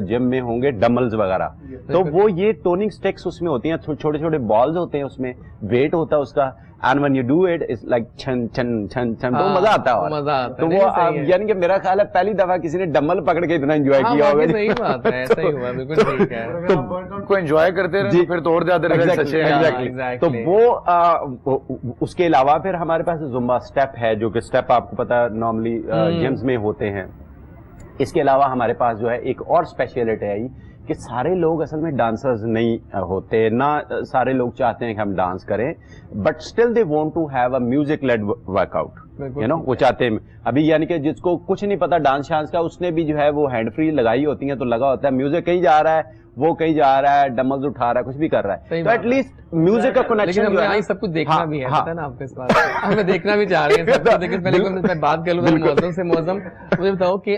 जिम में होंगे डम्बल्स वगैरह, तो वो ये टोनिंग स्टिक्स उसमें होती हैं, छोटे छोटे बॉल्स होते हैं, उसमें वेट होता है उसका, and when you do it it's like छन छन छन छन, तो मजा आता है। मजा आता है। तो वो यानी कि मेरा ख्याल है पहली दफा किसी ने डम्बल पकड़ के इतना एंजॉय किया होगा। सही बात है, ऐसा ही हुआ, बिल्कुल ठीक है। तो को एंजॉय करते रहे फिर तो और ज्यादा रिजल्ट्स अच्छे हैं। तो वो उसके अलावा फिर हमारे पास जुम्बा स्टेप है, जो कि स्टेप आपको पता नॉर्मली जिम्स में होते हैं। इसके अलावा हमारे पास जो है एक और स्पेशलिटी है कि सारे लोग असल में डांसर्स नहीं होते ना, सारे लोग चाहते हैं कि हम डांस करें, but still they want to have a music led workout, you know, वो चाहते हैं। अभी यानी कि जिसको कुछ नहीं पता डांस शांस का, उसने भी जो है वो हैंड फ्री लगाई होती है, तो लगा होता है म्यूजिक कहीं जा रहा है, वो कहीं जा रहा है, डम्बल्स उठा रहा है, कुछ भी कर रहा है, तो एटलीस्ट म्यूजिक का कनेक्शन जो है सब कुछ देखना भी है, पता है ना आपको इस बात में। हमें देखना भी चाह रहे हैं सब कुछ। लेकिन पहले मैं बात कर लूँ मौसम से। मौसम मुझे बताओ कि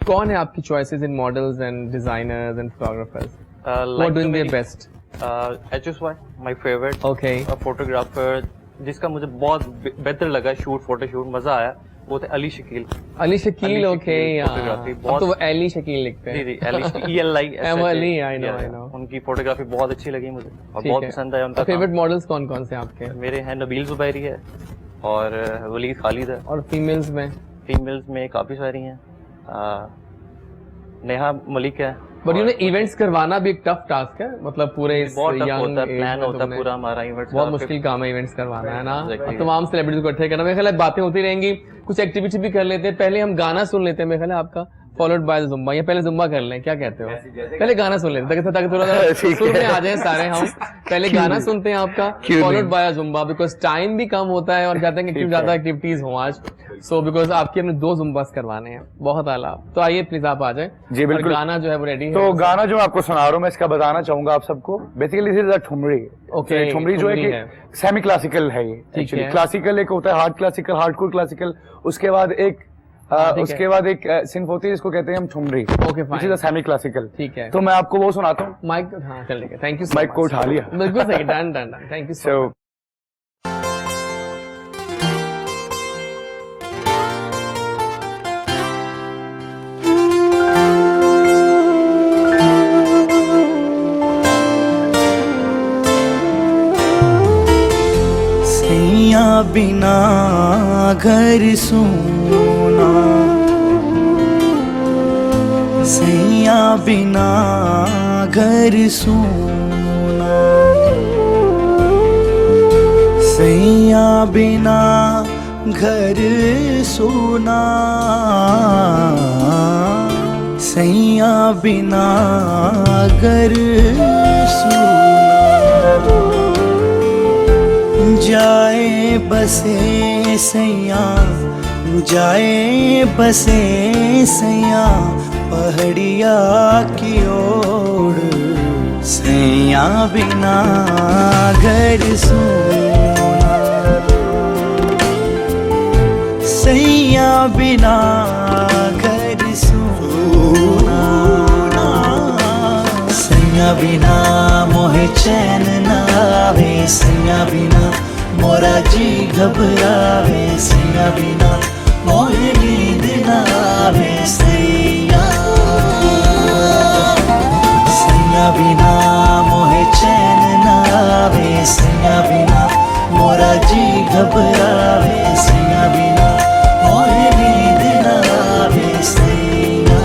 कौन है आपकी choices in models and designers and photographers? What doing their best? HSY, my favorite. Okay. Photographer जिसका मुझे बहुत बेहतर लगा शूट, फोटोशूट मजा आया, वो थे अली शकील। अली शकील, ओके, फोटोग्राफी अब तो वो अली शकील लिखते हैं। जी अली अली, आई नो। उनकी फोटोग्राफी बहुत अच्छी लगी मुझे और बहुत पसंद आया उनका। फेवरेट मॉडल्स कौन कौन से आपके? मेरे हैं नबील जुबैरी है और वलीद खालिद है। और फीमेल्स में काफी सारी हैं, नेहा मलिक है। बट यू नो इवेंट्स करवाना भी एक टफ टास्क है, मतलब पूरे यंग प्लान होता है पूरा हमारा इवेंट्स, बहुत मुश्किल काम है इवेंट्स करवाना, है ना। तमाम सेलिब्रिटीज को इकट्ठे करना, मेरे ख्याल बातें होती रहेंगी, कुछ एक्टिविटी भी कर लेते हैं। पहले हम गाना सुन लेते हैं मेरे ख्याल आपका, फॉलोड बाय जुम्बा, या पहले जुम्बा कर लें, क्या कहते हो? पहले गाना सुन लेते हैं ताकि थोड़ा सुर में आ जाए सारे हम। पहले गाना सुनते हैं आपका, followed by Zumba, because time भी कम होता है और चाहते हैं कि ज्यादा एक्टिविटीज हो आज, सो बिकॉज आपके हमने 2 जुम्बास करवाने हैं। बहुत आला, तो आइए प्लीज आप आ जाए। जी बिल्कुल, गाना जो है वो रेडी है। तो गाना जो आपको सुना रहा हूँ मैं, इसका बताना चाहूंगा आप सबको। Basically this is a thumri. Okay, thumri जो है कि सेमी क्लासिकल है ये एक्चुअली। क्लासिकल एक होता है हार्ड क्लासिकल, हार्डकोर क्लासिकल, उसके बाद एक सिम्फोनी जिसको कहते हैं हम thumri. Okay fine, this is a semi classical. ठीक है, तो मैं आपको वो सुनाता हूँ। माइक, हाँ चल ठीक है, थैंक यू। माइक को उठा लिया, बिल्कुल सही, done, thank you so much. बिना घर सूना, सैया बिना घर सूना, सैया बिना घर सूना, सैया बिना घर सूना। जाए बसे सैया, जाए बसे सैया पहाड़िया की ओर, सैया बिना घर सूना, सैया बिना घर सूना, सैया बिना मोहे चैन ना आवे, सैया बिना मोरा जी घबरावे, सैया बिना मोहे नींद ना आवे, सैया, सैया बिना मोहे चैन ना आवे, सैया बिना मोरा जी घबरावे, सैया बिना मोहे नींद ना आवे, सैया।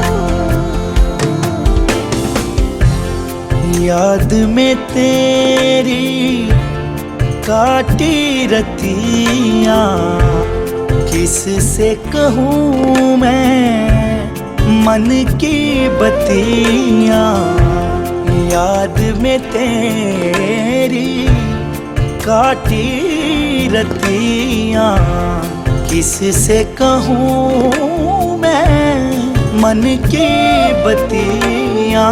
याद में तेरी काटी रतिया, किससे कहूँ मैं मन की बतिया, याद में तेरी काटी रतिया, किससे कहूँ मैं मन की बतिया,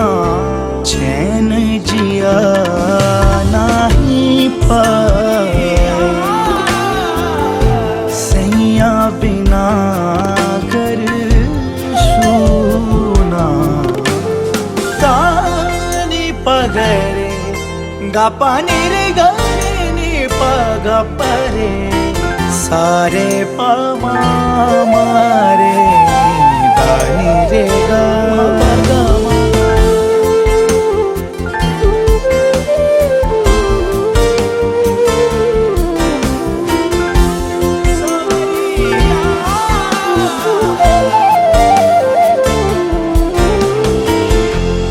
चैन जिया नहीं पाए, सैया बिना घर सूना, तानी पगरे गा पानी रे गरे नी पगा परे, सारे पामा मारे दानी रे गा पगा।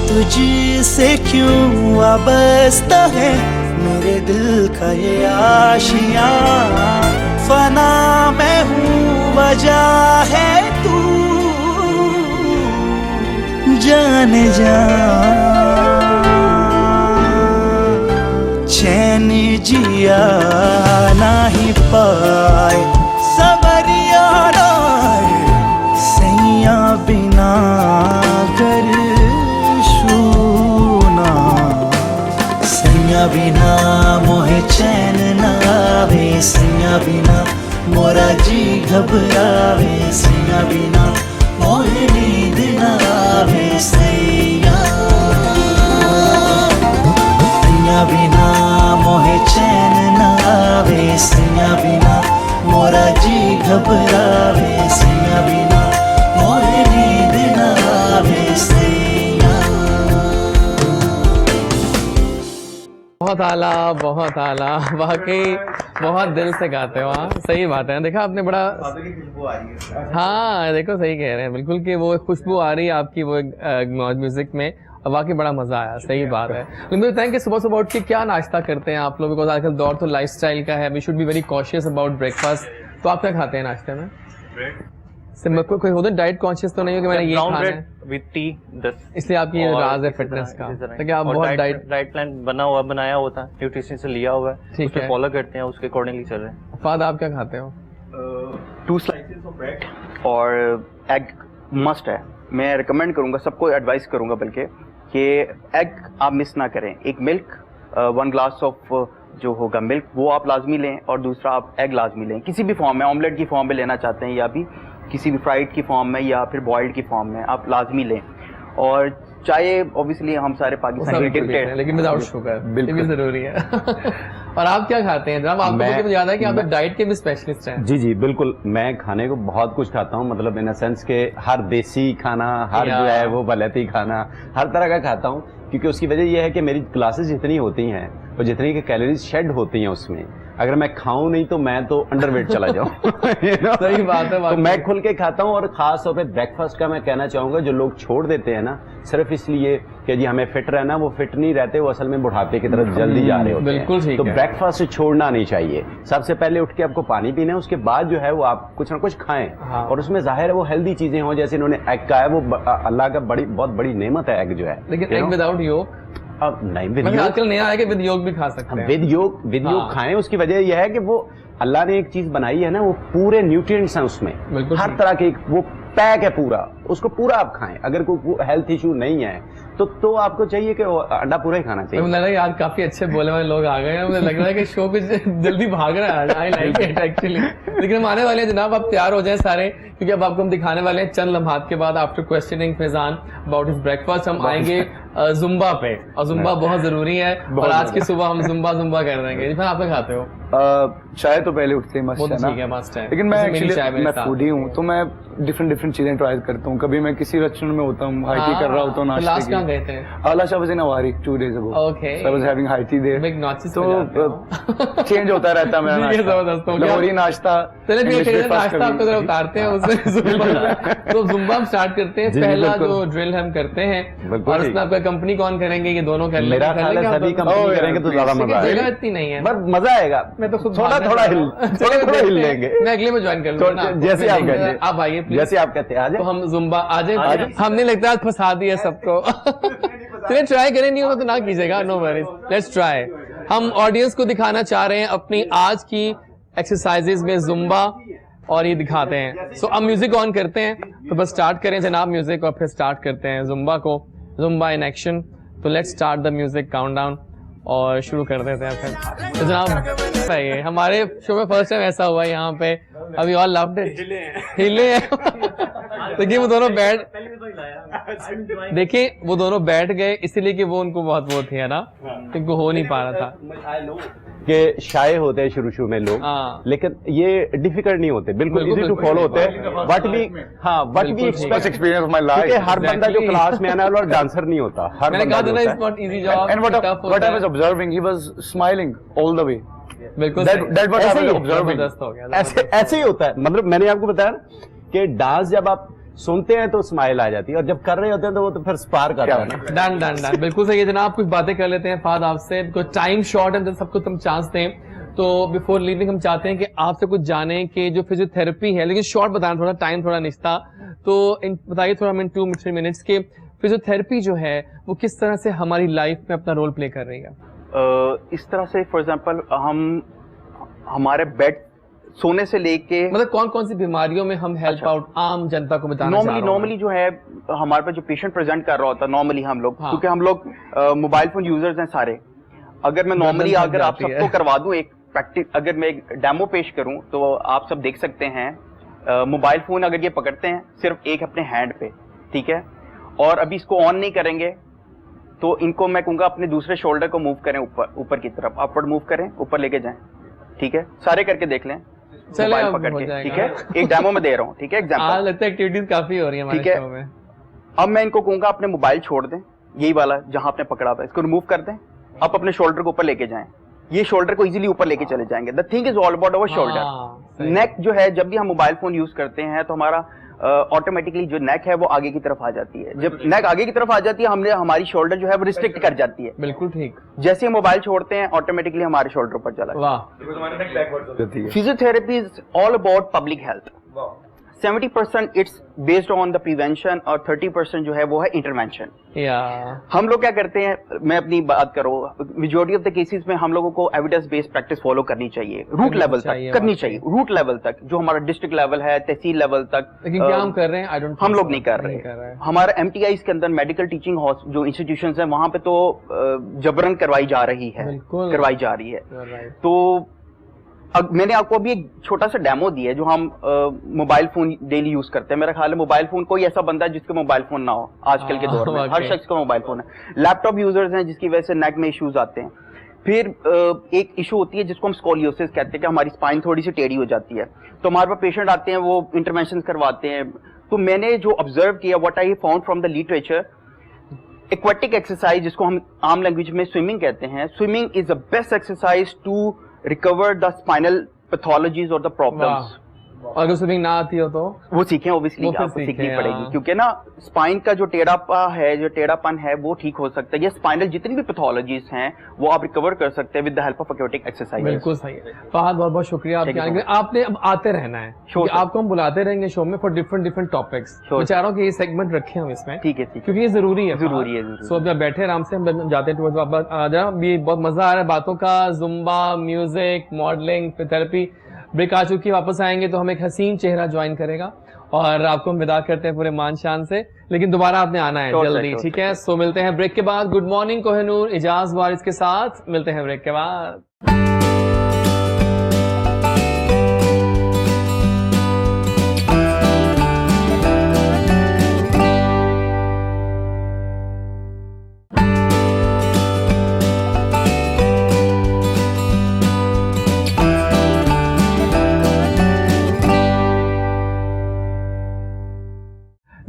तुझसे क्यों वाबस्ता है मेरे दिल का ये आशिया, फना मैं हूँ वजह है तू जाने जा, चैन जिया नहीं पाए सबरिया नाए, सैया बिना घर सूना, सैया बिना मोहे चैन ना आवे, सैया बिना मोरा जी घबरावे, सैया बिना मोहे नींद ना आवे, सैया, सैया बिना मोहे चैन ना आवे, सैया बिना मोरा जी घबरावे, सैया बिना मोहे नींद ना आवे, सैया। बहुत आला, बहुत आला, वाकई बहुत दिल से गाते हो आप, सही बात है। देखा आपने बड़ा, हाँ देखो सही कह रहे हैं बिल्कुल कि वो खुशबू आ रही है आपकी वो म्यूजिक में, और वाकई बड़ा मजा आया, सही बात है। लेकिन मुझे बताएं कि सुबह सुबह उठ के क्या नाश्ता करते हैं आप लोग, बिकॉज आजकल दौर तो लाइफस्टाइल का है, we should be very cautious about breakfast. तो आप क्या खाते हैं नाश्ते में? सिर्फ कोई होता है डाइट कॉन्शियस तो नहीं हो कि मैंने ये खाना है विद टी, इसलिए आपकी ये राज है फिटनेस का, तो क्या आप बहुत डाइट प्लान बनाया होता है, न्यूट्रिशन से लिया हुआ है, ठीक है, फॉलो करते हैं, उसके अकॉर्डिंगली चल रहे हैं। फाद आप क्या खाते हो? 2 स्लाइसेस ऑफ ब्रेड और एग मस्ट है। मैं रिकमेंड करूंगा, सबको एडवाइस करूंगा बल्कि कि एग आप मिस ना करें। एक मिल्क 1 ग्लास ऑफ जो होगा मिल्क वो आप लाजमी लें, और दूसरा आप एग लाजमी लें, किसी भी फॉर्म में, ऑमलेट की फॉर्म में लेना चाहते हैं या भी किसी भी फ्राइड की फॉर्म में या फिर बॉइल्ड की फॉर्म में आप लाजमी लें। और चाय ऑब्वियसली हम सारे पाकिस्तानी हैं, लेकिन विदाउट शुगर बिल्कुल जरूरी है। और आप क्या खाते हैं जनाब? आपको मुझे याद है कि आप डाइट के भी स्पेशलिस्ट हैं। जी जी बिल्कुल, मैं खाने को बहुत कुछ खाता हूँ, मतलब इन सेंस के हर देसी खाना, हर जो है वो बलैती खाना, हर तरह का खाता हूँ, क्योंकि उसकी वजह यह है कि मेरी क्लासेस जितनी होती हैं और जितनी की कैलोरीज शेड होती हैं उसमें, अगर मैं खाऊं नहीं तो मैं तो अंडरवेट चला जाऊं। सही बात है। तो मैं खुल के खाता हूं, और खास तौर पे ब्रेकफास्ट का मैं कहना चाहूंगा, जो लोग छोड़ देते हैं ना सिर्फ इसलिए कि जी हमें फिट रहना, वो फिट नहीं रहते, वो असल में बुढ़ापे की तरफ जल्दी जा रहे होते हैं। बिल्कुल ठीक तो है। ब्रेकफास्ट छोड़ना नहीं चाहिए। सबसे पहले उठ के आपको पानी पीना है, उसके बाद जो है वो आप कुछ ना कुछ खाएं। हाँ। और उसमें जाहिर है वो हेल्दी चीजें हों, जैसे इन्होंने एग का है, वो अल्लाह का बहुत बड़ी नेमत है एग जो है। लेकिन एग विदाउट योग अब नहीं, विद मतलब योग आजकल नया है कि विद योग भी खा सकते हैं। विद योग खाएं। उसकी वजह यह है कि वो अल्लाह ने एक चीज बनाई है ना, वो पूरे न्यूट्रिएंट्स हैं उसमें, बिल्कुल हर तरह के, वो पैक है पूरा, उसको पूरा आप खाएं। अगर कोई हेल्थ इशू नहीं है तो आपको चाहिए कि अंडा पूरा ही खाना चाहिए। मुझे लग रहा है आज काफी अच्छे बोले वाले लोग आ गए हैं। मुझे लग रहा है कि शो कुछ जल्दी भाग रहा है। आई लाइक इट एक्चुअली। लेकिन हम आने वाले हैं जनाब, आप तैयार हो जाएं सारे, क्योंकि अब आपको हम दिखाने वाले हैं चंद लम्हात के बाद after questioning Faizan about his breakfast हम आएंगे जुम्बा पे, और जुम्बा बहुत जरूरी है। और आज की सुबह हम जुम्बा कर देंगे। फिर आप क्या खाते हो? चाय तो पहले उठते ही मस्त है ना, मस्त है। लेकिन मैं मेरी चाय एक्चुअली मेरे मैं साथ। फूडी हूँ, तो मैं डिफरेंट चीजें ट्राई करता हूँ। कभी मैं किसी रेस्टोरेंट में होता हूँ, हाई टी कर रहा होता हूँ लास्ट नाश्ते कहाँ की। गए थे? Aala Shah was in Avari 2 days ago. Okay. So I was having high tea there. Big notches तो पे जाते हो। चेंज होता रहता है मेरा ठीक है, नाश्ता। जबरदस्त हो गया। लाहौरी नाश्ता, चलिए ठीक English है, breakfast नाश्ता आपको जरा कभी। उतारते हैं उससे जुम्बा। तो जुम्बा हम स्टार्ट करते हैं। जी, पहला बिल्कुल। जो ड्रिल हम करते हैं, बिल्कुल और ठीक। उसमें आपका कंपनी कौन करेंगे? ये दोनों कर लेंगे? मेरा ख्याल है सभी कंपनी करेंगे तो ज्यादा मजा जगह आएगा। इतनी नहीं है। बस मजा आएगा। मैं तो खुद थोड़ा भागने थोड़ा जा रहा हूँ। चलिए थोड़ा हिल देखते हैं। लेंगे। मैं अगले में ज्वाइन कर लूंगा ना आपको। जैसे आप देखते हैं। कहते हैं। आप आइए प्लीज। जैसे आप कहते हैं, आ तो जाए। हम जुम्बा आ जाए। जाए। हमने लगता है आज फंसा दिया सबको। चलिए ट्राई करें, नहीं होगा तो ना कीजिएगा, नो वरीज, लेट्स ट्राई। हम ऑडियंस को दिखाना चाह रहे हैं अपनी आज की एक्सरसाइजेज में जुम्बा, और ये दिखाते हैं। सो अब म्यूजिक ऑन करते हैं, तो बस स्टार्ट करें जनाब म्यूजिक, और फिर स्टार्ट करते हैं जुम्बा को। Zumba in action. तो let's start the music countdown, और शुरू कर देते हैं फिर। तो जनाब ये हमारे शो में फर्स्ट टाइम ऐसा हुआ है यहाँ पे। अभी ऑल लव्ड इट, हिले हैं। देखिए वो दोनों बैठ गए इसीलिए कि वो उनको बहुत वो थी, है ना, क्योंकि हो नहीं पा रहा था। कि शाये होते हैं शुरू में लोग, हाँ। लेकिन ये डिफिकल्ट नहीं होते, बिल्कुल इजी टू फॉलो होते हैं। What we Best experience of my life. क्योंकि हर बंदा जो Exactly. क्लास में आना वाला डांसर नहीं होता, हर मैंने बंदा कहा था जो ना, होता इट्स है। Not easy job. And what I was observing, he was smiling all the way. बिल्कुल That what I ऐसे was ही observing. जबरदस्त हो गया। ऐसे ही होता है। मतलब मैंने आपको बताया ना कि डांस जब आप सुनते हैं तो स्माइल आ जाती है, और जब कर रहे होते हैं तो वो तो फिर स्पार्क आता है ना। डन डन डन, बिल्कुल सही है जनाब। कुछ बातें कर लेते हैं फाद आपसे, कुछ टाइम शॉर्ट है, सबको तुम चांस दें। तो बिफोर लीविंग हम चाहते हैं कि आपसे कुछ जाने कि जो फिजियोथेरेपी है, लेकिन शॉर्ट बताना, थोड़ा टाइम थोड़ा निश्ता, तो बताइए थोड़ा हमें 2-3 मिनट्स के फिजियोथेरेपी जो है वो किस तरह से हमारी लाइफ में अपना रोल प्ले कर रही है? इस तरह से फॉर एग्जांपल हम हमारे बेड सोने से लेके मतलब कौन कौन सी बीमारियों में हम हेल्प आउट आम जनता को बताना चाह रहा हूं नॉर्मली जो है हमारे पास जो पेशेंट प्रेजेंट कर रहा होता है नॉर्मली हम लोग, हाँ। क्योंकि हम लोग मोबाइल फोन यूजर्स हैं सारे। अगर मैं नॉर्मली थक अगर आप जाती है। सबको करवा दूं एक प्रैक्टिस, अगर मैं एक डेमो पेश करूं तो आप सब देख सकते हैं। मोबाइल फोन अगर ये पकड़ते हैं सिर्फ एक अपने हैंड पे, ठीक है, और अभी इसको ऑन नहीं करेंगे तो इनको मैं कहूंगा अपने दूसरे शोल्डर को मूव करें, ऊपर की तरफ अपवर्ड मूव करें, ऊपर लेके जाएं, ठीक है, सारे करके देख लें चले मोबाइल अब पकड़ हो के, जाएगा। ठीक है, एक डेमो में दे रहा हूँ, ठीक है, एग्जांपल। लगता है एक्टिविटीज काफी हो रही है हमारे ठीक है। शो में। अब मैं इनको कहूंगा अपने मोबाइल छोड़ दें, यही वाला जहां आपने पकड़ा था इसको रिमूव कर दें, आप अपने शोल्डर को ऊपर लेके जाएं, ये शोल्डर को इजीली ऊपर लेके चले जाएंगे। The thing is all about our shoulder. Neck जो है, जब भी हम मोबाइल फोन यूज करते हैं तो हमारा ऑटोमेटिकली जो नेक है वो आगे की तरफ आ जाती है। जब नेक आगे की तरफ आ जाती है, हमने हमारी शोल्डर जो है वो रिस्ट्रिक्ट कर जाती है। बिल्कुल ठीक। जैसे ही मोबाइल छोड़ते हैं ऑटोमेटिकली हमारे शोल्डर ऊपर चला जाता वाह। है। Physiotherapy is all about public health. 70% it's based on the prevention और 30% जो है वो है इंटरवेंशन। या हम लोग क्या करते हैं, मैं अपनी बात करूं, मेजॉरिटी ऑफ द केसेस में हम लोगों को एविडेंस बेस्ड प्रैक्टिस फॉलो करनी चाहिए, रूट लेवल तक करनी चाहिए, रूट लेवल तक, जो हमारा डिस्ट्रिक्ट लेवल है, तहसील लेवल तक। लेकिन क्या हम कर रहे हैं? आई डोंट, हम लोग नहीं कर रहे। हमारे MTIs के अंदर मेडिकल टीचिंग जो इंस्टीट्यूशंस हैं वहां पे तो जबरन करवाई जा रही है, करवाई जा रही है। तो मैंने आपको अभी एक छोटा सा डेमो दिया है जो हम मोबाइल फोन डेली यूज करते हैं। मेरा ख्याल है मोबाइल फोन कोई ऐसा बंदा है जिसका मोबाइल फोन ना हो आजकल के दौर में, हर शख्स का मोबाइल फोन है। लैपटॉप यूजर्स हैं जिसकी वजह से नेक में इश्यूज आते हैं। फिर एक इशू होती है जिसको हम स्कोलियोसिस कहते हैं कि हमारी स्पाइन थोड़ी सी टेढ़ी हो जाती है, तो हमारे पास पेशेंट आते हैं, वो इंटरवेंशन करवाते हैं। तो मैंने जो ऑब्जर्व किया, what I found from the literature, aquatic exercise जिसको हम आम लैंग्वेज में स्विमिंग कहते हैं, swimming is the best exercise to recover the spinal pathologies or the problems. और अगर स्विमिंग ना आती हो तो वो सीखें, ओबियसली वो फिर आपको सीखनी सीखें, पड़ेगी, हाँ। क्योंकि ना स्पाइन का जो टेढ़ापन है वो ठीक हो सकता है। ये स्पाइनल जितनी भी पैथोलॉजीज हैं वो आप रिकवर कर सकते हैं with the help of acrobatic exercise. बिल्कुल सही है। फहद बहुत बहुत शुक्रिया आपके आने के लिए। आपने अब आते रहना है, क्योंकि आपको हम बुलाते रहेंगे शो में फॉर डिफरेंट टॉपिक्स। मैं चाह रहा हूँ कि ये सेगमेंट रखें हम इसमें, ठीक है, ठीक है, क्योंकि ये जरूरी है, जरूरी है। सो अभी आप बैठे आराम से, हम जाते हैं वापस आ जाओ। ये बहुत मजा आ रहा है बातों का, zumba, music, modelling, therapy. Break आ चुकी, वापस आएंगे तो हम एक हसीन चेहरा ज्वाइन करेगा और आपको हम विदा करते हैं पूरे मान शान से, लेकिन दोबारा आपने आना है जल्दी, ठीक है? सो मिलते हैं ब्रेक के बाद। गुड मॉर्निंग कोहिनूर, इजाज वारिस के साथ मिलते हैं ब्रेक के बाद।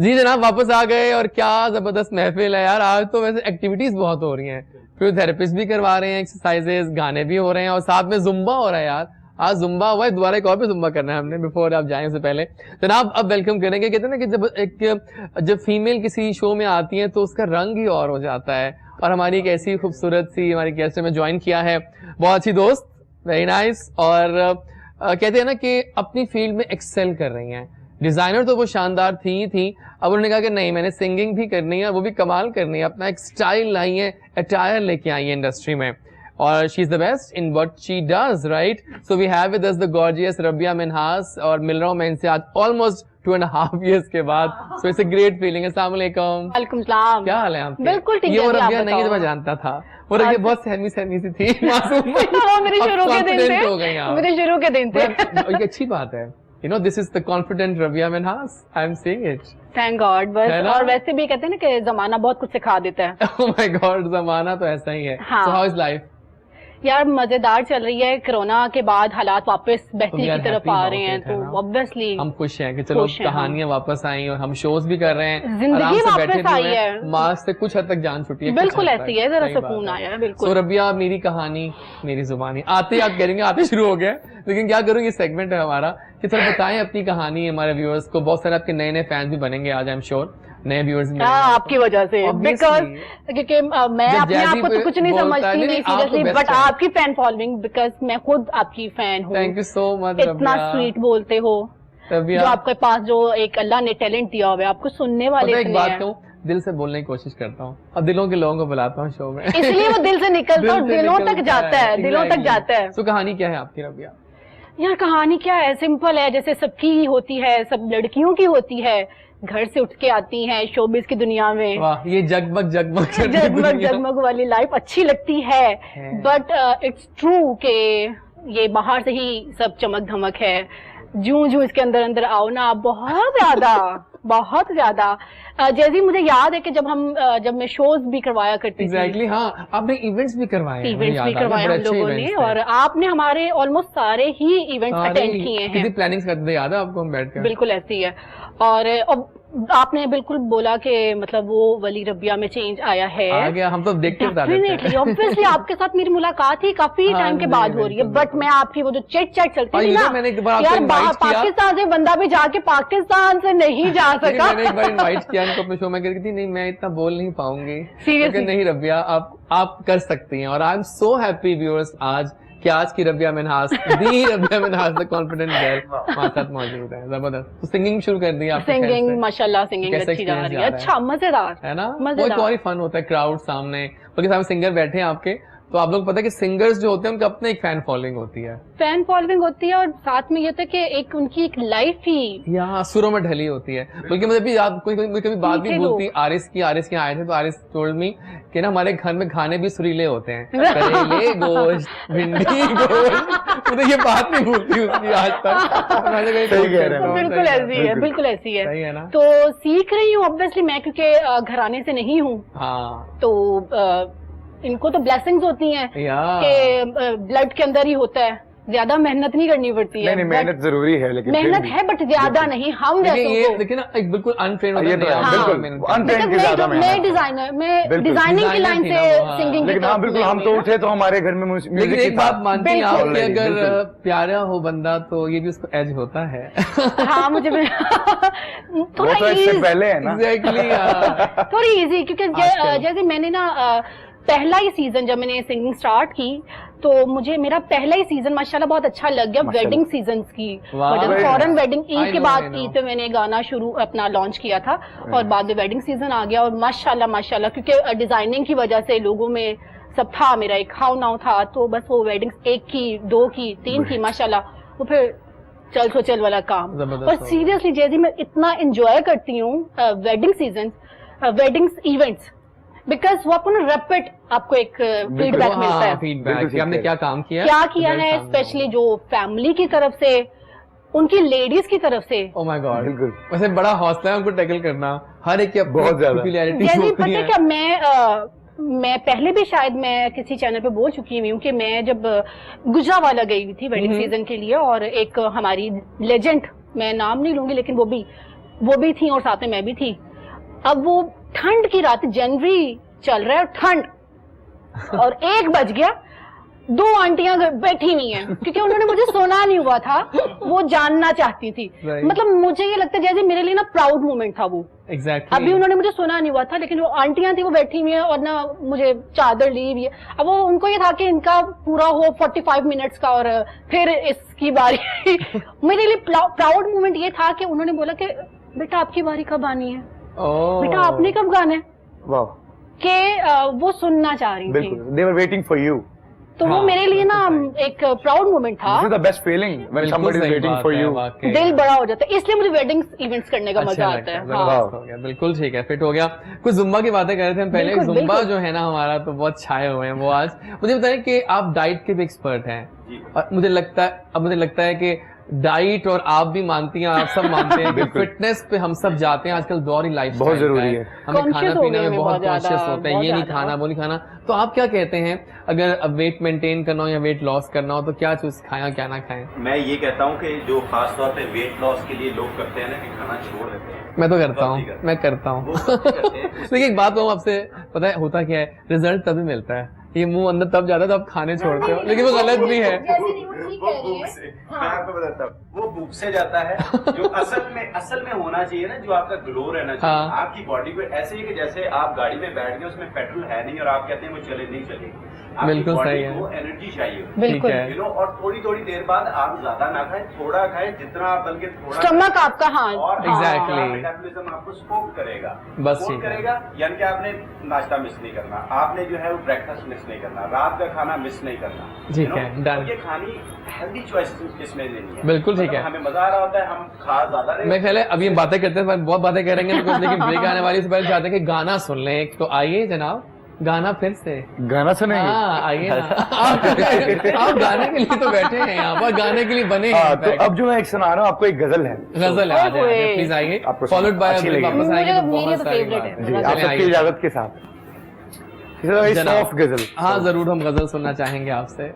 जी जनाब, वापस आ गए और क्या जबरदस्त महफिल है यार। आज तो वैसे एक्टिविटीज बहुत हो रही हैं, फिजियोथेरेपिस्ट भी करवा रहे हैं एक्सरसाइजेस, गाने भी हो रहे हैं और साथ में जुम्बा हो रहा है यार। आज जुम्बा हुआ है, दोबारा एक और भी जुम्बा करना है हमने बिफोर आप जाएं से पहले। जनाब अब वेलकम करेंगे। कहते हैं ना कि जब फीमेल किसी शो में आती है तो उसका रंग ही और हो जाता है, और हमारी एक ऐसी खूबसूरत सी हमारी गेस्ट में ज्वाइन किया है, बहुत अच्छी दोस्त, वेरी नाइस। और कहते हैं ना कि अपनी फील्ड में एक्सेल कर रही हैं। डिजाइनर तो वो शानदार थी ही थी, अब उन्होंने कहा कि नहीं, मैंने सिंगिंग भी करनी है, वो भी कमाल करनी है, अपना एक स्टाइल लाई है, अटायर लेके आई है इंडस्ट्री में, और she is the best in what she does, right? So we have with us the gorgeous Rabia Minhas, और मिल रहा हूं मैं इनसे आज ऑलमोस्ट 2.5 years के बाद। So it's a great feeling. अस्सलाम वालेकुम। वालेकुम सलाम। क्या हाल है आपके? बिल्कुल ठीक है। ये वो अभी आप रबिया नहीं है जो मैं बताओ। जानता था, वो रबिया बहुत सहमी सी थी, मासूम। वो मेरे अब शुरू के दिन confident थे, हो गई आप। मेरे शुरू के दिन थे। एक अच्छी बात है, you know this is the confident Rabia Minhas, I am seeing it. Thank God. बस, है ना? और वैसे भी कहते हैं ना कि जमाना बहुत कुछ सिखा देता है। Oh my God, जमाना तो ऐसा ही है। हाँ। So how is life? यार मजेदार चल रही है। कोरोना के बाद हालात वापस तो बेहतरी we are की तरफ happy आ about रहे हैं, it, है तो ना? ऑब्वियसली हम खुश हैं कि चलो खुश हैं, कहानियां वापस आई और हम शोज भी कर रहे हैं, जिंदगी आराम से वापस बैठे भी आई हुए हैं। है। मास्क से कुछ हद तक जान छुटी है, बिल्कुल ऐसी है, जरा सुकून आया है, बिल्कुल। तो रबिया, मेरी कहानी मेरी जुबानी, आते ही आप करेंगे, आते शुरू हो गया, लेकिन क्या करूँ, ये सेगमेंट है हमारा कि थोड़ा बताएं अपनी कहानी हमारे व्यूअर्स को। बहुत सारे आपके नए फैंस भी बनेंगे आज, आई एम श्योर, नए व्यूअर्स भी। हाँ, आपकी वजह से, बिकॉज क्योंकि मैं अपने आप को तो कुछ नहीं समझती, नहीं सीरियसली, बट आपकी फैन फॉलोइंग, बिकॉज मैं खुद आपकी फैन हूँ। Thank you so much. इतना स्वीट बोलते हो, जो आपके पास जो एक अल्लाह ने टैलेंट दिया हुआ है, आपको सुनने वाले एक बात कहूँ, दिल से बोलने की कोशिश करता हूँ और दिलों के लोगों को बुलाता हूँ शो में, इसलिए वो दिल से निकलता है, दिलों तक जाता है, दिलों तक जाता है। तो कहानी क्या है आपकी रबिया? यार कहानी क्या है, सिंपल है, जैसे सबकी ही होती है, सब लड़कियों की होती है। घर से उठ के आती हैं शोबिज की दुनिया में, वाह, ये जगमग जगमग वाली लाइफ अच्छी लगती है, बट इट्स ट्रू कि ये बाहर से ही सब चमक धमक है। जूं जूं इसके अंदर अंदर आओ ना, बहुत ज्यादा। जैसे मुझे याद है कि जब मैं शोज भी करवाया करती थी। हाँ, आपने इवेंट्स भी करवाए हम लोगों ने, और आपने हमारे ऑलमोस्ट सारे ही इवेंट्स अटेंड किए हैं। कितनी प्लानिंग करते थे, याद है आपको हम बैठ कर? बिल्कुल ऐसी है। और आपने बिल्कुल बोला कि मतलब वो वली रबिया में चेंज आया है, आ गया, हम तो देखते डेफिनेटली, ऑब्वियसली आपके साथ मेरी मुलाकात ही काफी टाइम के बाद हो रही है, बट मैं आपकी वो जो चिट चैट चलती थी ना, यार पाकिस्तान से बंदा भी जाके पाकिस्तान से नहीं जा सका। मैंने एक बार इनवाइट किया इनको अपने शो में, कहती थी नहीं मैं इतना बोल नहीं पाऊंगी, सीरियसली नहीं रबिया आप कर सकती हैं, और I am so happy viewers आज कि आज की Rabia Minhas, the Rabia Minhas the confident girl हमारे साथ मौजूद है। जबरदस्त। तो सिंगिंग शुरू कर दी आपने? सिंगिंग माशाल्लाह, सिंगिंग अच्छी जा रही है, अच्छा मजेदार है ना? वो एक और ही फन होता है, क्राउड सामने, बल्कि सामने सिंगर बैठे हैं आपके, तो आप लोग पता है कि सिंगर्स जो होते हैं उनका अपने एक फैन फॉलोइंग होती है, और साथ में ये होता है कि एक उनकी एक लाइफ ही यहाँ सुरों में ढली होती है। बल्कि मुझे भी याद, कोई कभी बात भी भूलती, आरिस की आए थे तो आरिस टोल्ड मी कि ना हमारे घर में खाने भी सुरीले होते हैं, करेले गोश्त, भिंडी गोश्त, मुझे ये बात नहीं भूलती उसकी आज तक। बिल्कुल ऐसी है, बिल्कुल ऐसी है। सही है ना? तो सीख रही हूँ ऑब्वियसली मैं, क्योंकि घराने से नहीं हूँ, तो इनको तो ब्लेसिंग्स होती हैं कि ब्लड के अंदर ही होता है, ज्यादा मेहनत नहीं करनी पड़ती है। नहीं मेहनत जरूरी है, लेकिन मेहनत है बट ज्यादा नहीं। हम देखिए जैसों ये को देखिए ना एक बिल्कुल अनट्रेन होता ये तो है, है, बिल्कुल अनट्रेन की ज्यादा मैं मेहनत है। डिजाइनर, मैं बिल्कुल, डिजाइनिंग की designer लाइन थी से ना वो, हाँ। सिंगिंग की लेकिन हाँ तरफ बिल्कुल, नहीं हम हुई तो ना। उठे तो हमारे घर में म्यूजिक लेकिन एक बात मानती हैं आप कि Already, अगर बिल्कुल। प्यारा हो बंदा तो ये भी उसको एज होता है। हाँ मुझे वो थोड़ा तो इससे पहले है ना। एग्जैक्टली थोड़ी इजी, क्योंकि आजकल। जैसे मैंने ना पहला ही सीजन जब मैंने सिंगिंग स्टार्ट की तो मुझे मेरा पहला ही सीजन माशाल्लाह बहुत अच्छा लग गया माशाल्लाह। वेडिंग सीजन की वाह। वजह से। फौरन वेडिंग I ईद के know, बाद I know. ईद पे मैंने गाना शुरू अपना लॉन्च किया था और बाद में वेडिंग सीजन आ गया और माशाल्लाह क्योंकि डिजाइनिंग की वजह से लोगों में सब था, मेरा एक हाउ नाउ था, तो बस वो वेडिंग्स 1 की 2 की 3 की माशाल्लाह वो फिर चल सो चल वाला काम। जबरदस्त और हो सीरियसली जैसे मैं इतना एंजॉय करती हूँ wedding season, weddings events, because वो आपको ना रैपिड आपको एक फीडबैक मिलता है फीडबैक बिल्कुल कि आपने ठीक क्या काम किया क्या किया रिजल्ट है, सामने स्पेशली जो फैमिली की तरफ से, उनकी लेडीज की तरफ से। ओ माय गॉड, बिल्कुल। वैसे बड़ा हौसला है उनको टैकल करना, हर एक की अपनी बहुत ज्यादा। peculiarities जैसे होती पता है हैं। क्या, मैं पहले भी शायद मैं किसी चैनल पे बोल चुकी हुई हूँ कि मैं जब गुजरावाला गई हुई थी वेडिंग सीजन के लिए और एक हमारी लेजेंड, मैं नाम नहीं लूंगी लेकिन वो भी थी और साथ में मैं भी थी। अब वो ठंड की रात, जनवरी चल रहा है और ठंड, और 1 बज गया, 2 आंटियां बैठी हुई हैं क्योंकि उन्होंने मुझे सोना नहीं हुआ था, वो जानना चाहती थी। Right. मतलब मुझे ये लगता है जैसे मेरे लिए ना प्राउड मोमेंट था वो। एग्जैक्टली अभी उन्होंने मुझे सुना नहीं हुआ था लेकिन वो आंटियां थी वो बैठी हुई है और ना मुझे चादर ली हुई है। अब वो उनको ये था कि इनका पूरा हो 45 मिनट्स का और फिर इसकी बारी मेरे लिए प्राउड मोमेंट ये था कि उन्होंने बोला कि बेटा आपकी बारी कब आनी है, बेटा आपने कब गाना है, वाह, कि वो सुनना चाह रही थी। बिल्कुल, they were waiting for you. तो वो हाँ, मेरे लिए ना बिल्कुल एक प्राउड मोमेंट था। This is the best feeling when somebody is waiting for you. दिल बड़ा हो जाता है, इसलिए मुझे वेडिंग इवेंट्स करने का मजा आता है। हाँ। जबरदस्त हो गया, बिल्कुल ठीक है, फिट हो गया। कुछ जुम्बा की बातें कर रहे थे हम पहले। बिल्कुल, जुम्बा बिल्कुल। जो है ना हमारा तो बहुत छाए हुए हैं वो आज। मुझे बताएं कि आप डाइट के भी एक्सपर्ट हैं और मुझे लगता है कि डाइट और आप भी मानती हैं, आप सब मानते हैं कि फिटनेस पे हम सब जाते हैं आजकल, दौर ही लाइफ बहुत जरूरी है। हमें Conscious खाना हो पीने गए में हैं बहुत बहुत ज्यादा, कॉन्शियस होते हैं, बहुत ये नहीं ज्यादा। खाना वो नहीं खाना। तो आप क्या कहते हैं अगर वेट मेंटेन करना हो या वेट लॉस करना हो तो क्या चीज खाएं क्या ना खाएं? मैं ये कहता हूँ कि जो खास तौर पे वेट लॉस के लिए लोग करते हैं ना कि खाना छोड़ देते हैं, मैं तो करता हूँ, गलती करते मैं करता हूँ। वो गलती करते हैं। लेकिन एक बात कहूँ आपसे, पता है होता क्या है, रिजल्ट तभी मिलता है, ये मुंह अंदर तब जाता है तो आप खाने छोड़ते हो, लेकिन वो गलत भी है। वो भूख से, मैं आपको बताता हूँ, वो भूख से जाता है जो असल में होना चाहिए ना, जो आपका ग्लो रहना चाहिए। हाँ। आपकी बॉडी पे ऐसे ही कि जैसे आप गाड़ी में बैठ गए, उसमें पेट्रोल है नहीं और आप कहते हैं वो चले नहीं चलेगी, बिल्कुल सही है। वो एनर्जी चाहिए, बिल्कुल। ठीक है। You know. और थोड़ी थोड़ी देर बाद आप ज्यादा ना खाएं, थोड़ा खाएं, जितना आप बल्कि थोड़ा स्टमक आपका, हाँ और Exactly. मेटाबॉलिज्म आपको सपोर्ट करेगा, बस सपोर्ट ठीक है। करेगा। यानी कि आपने नाश्ता मिस नहीं करना, आपने जो है वो ब्रेकफास्ट मिस नहीं करना, रात का खाना मिस नहीं करना, ठीक you know? है, done. और ये खानी हेल्दी चॉइस इसमें लेनी है। बिल्कुल ठीक मतलब है। हमें मजा आ रहा होता है, हम खा ज्यादा रहे। मैं ख्याल है अभी हम बातें करते हैं पर बहुत बातें करेंगे तो कुछ, लेकिन ब्रेक आने वाली से पहले चाहते हैं कि गाना सुन लें एक। तो आइए जनाब, गाना फिर से। गाना सुनेंगे। हाँ आइए ना। आप गाने के लिए तो बैठे हैं यहाँ पर, गाने के लिए बने हैं। हाँ, in तो fact। अब जो मैं एक सुना रहा हूँ आपको, एक गजल है। गजल है, आ जाइए, ओए। प्लीज आइए, आपको फॉलोड बाय अच्छी लगेगी। वापस आएंगे तो मेरी बहुत तो सारी favorite बात है। है। जी, चले आप सबकी आइए। इजाजत के साथ जनाब। सॉफ्ट गजल। हाँ जरूर, हम गजल सुनना चाहेंगे आपसे।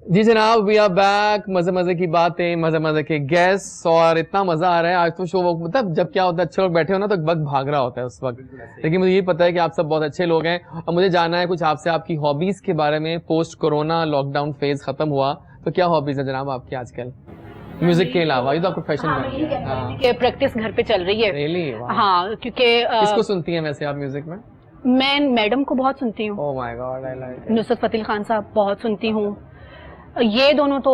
जी जनाब, वी आर बैक। मजे मजे की बातें, मजे मजे के गेस्ट, और इतना मजा आ रहा है आज तो शो। मतलब जब क्या होता है, अच्छे लोग बैठे हो ना तो वक्त भाग रहा होता है उस वक्त, लेकिन मुझे ये पता है कि आप सब बहुत अच्छे लोग हैं और मुझे जानना है कुछ आपसे, आपकी हॉबीज के बारे में। पोस्ट कोरोना लॉकडाउन फेज खत्म हुआ तो क्या हॉबीज है जनाब आपकी आजकल, म्यूजिक के अलावा? ये तो आपको प्रोफेशन बन गया। हाँ, कि प्रैक्टिस घर पे चल रही है। रियली? हाँ, क्योंकि किसको सुनती हैं वैसे आप म्यूजिक में? मैं मैडम को बहुत सुनती हूँ, oh my god, I like Nusrat Fateh Khan sahab बहुत सुनती हूँ। ये दोनों तो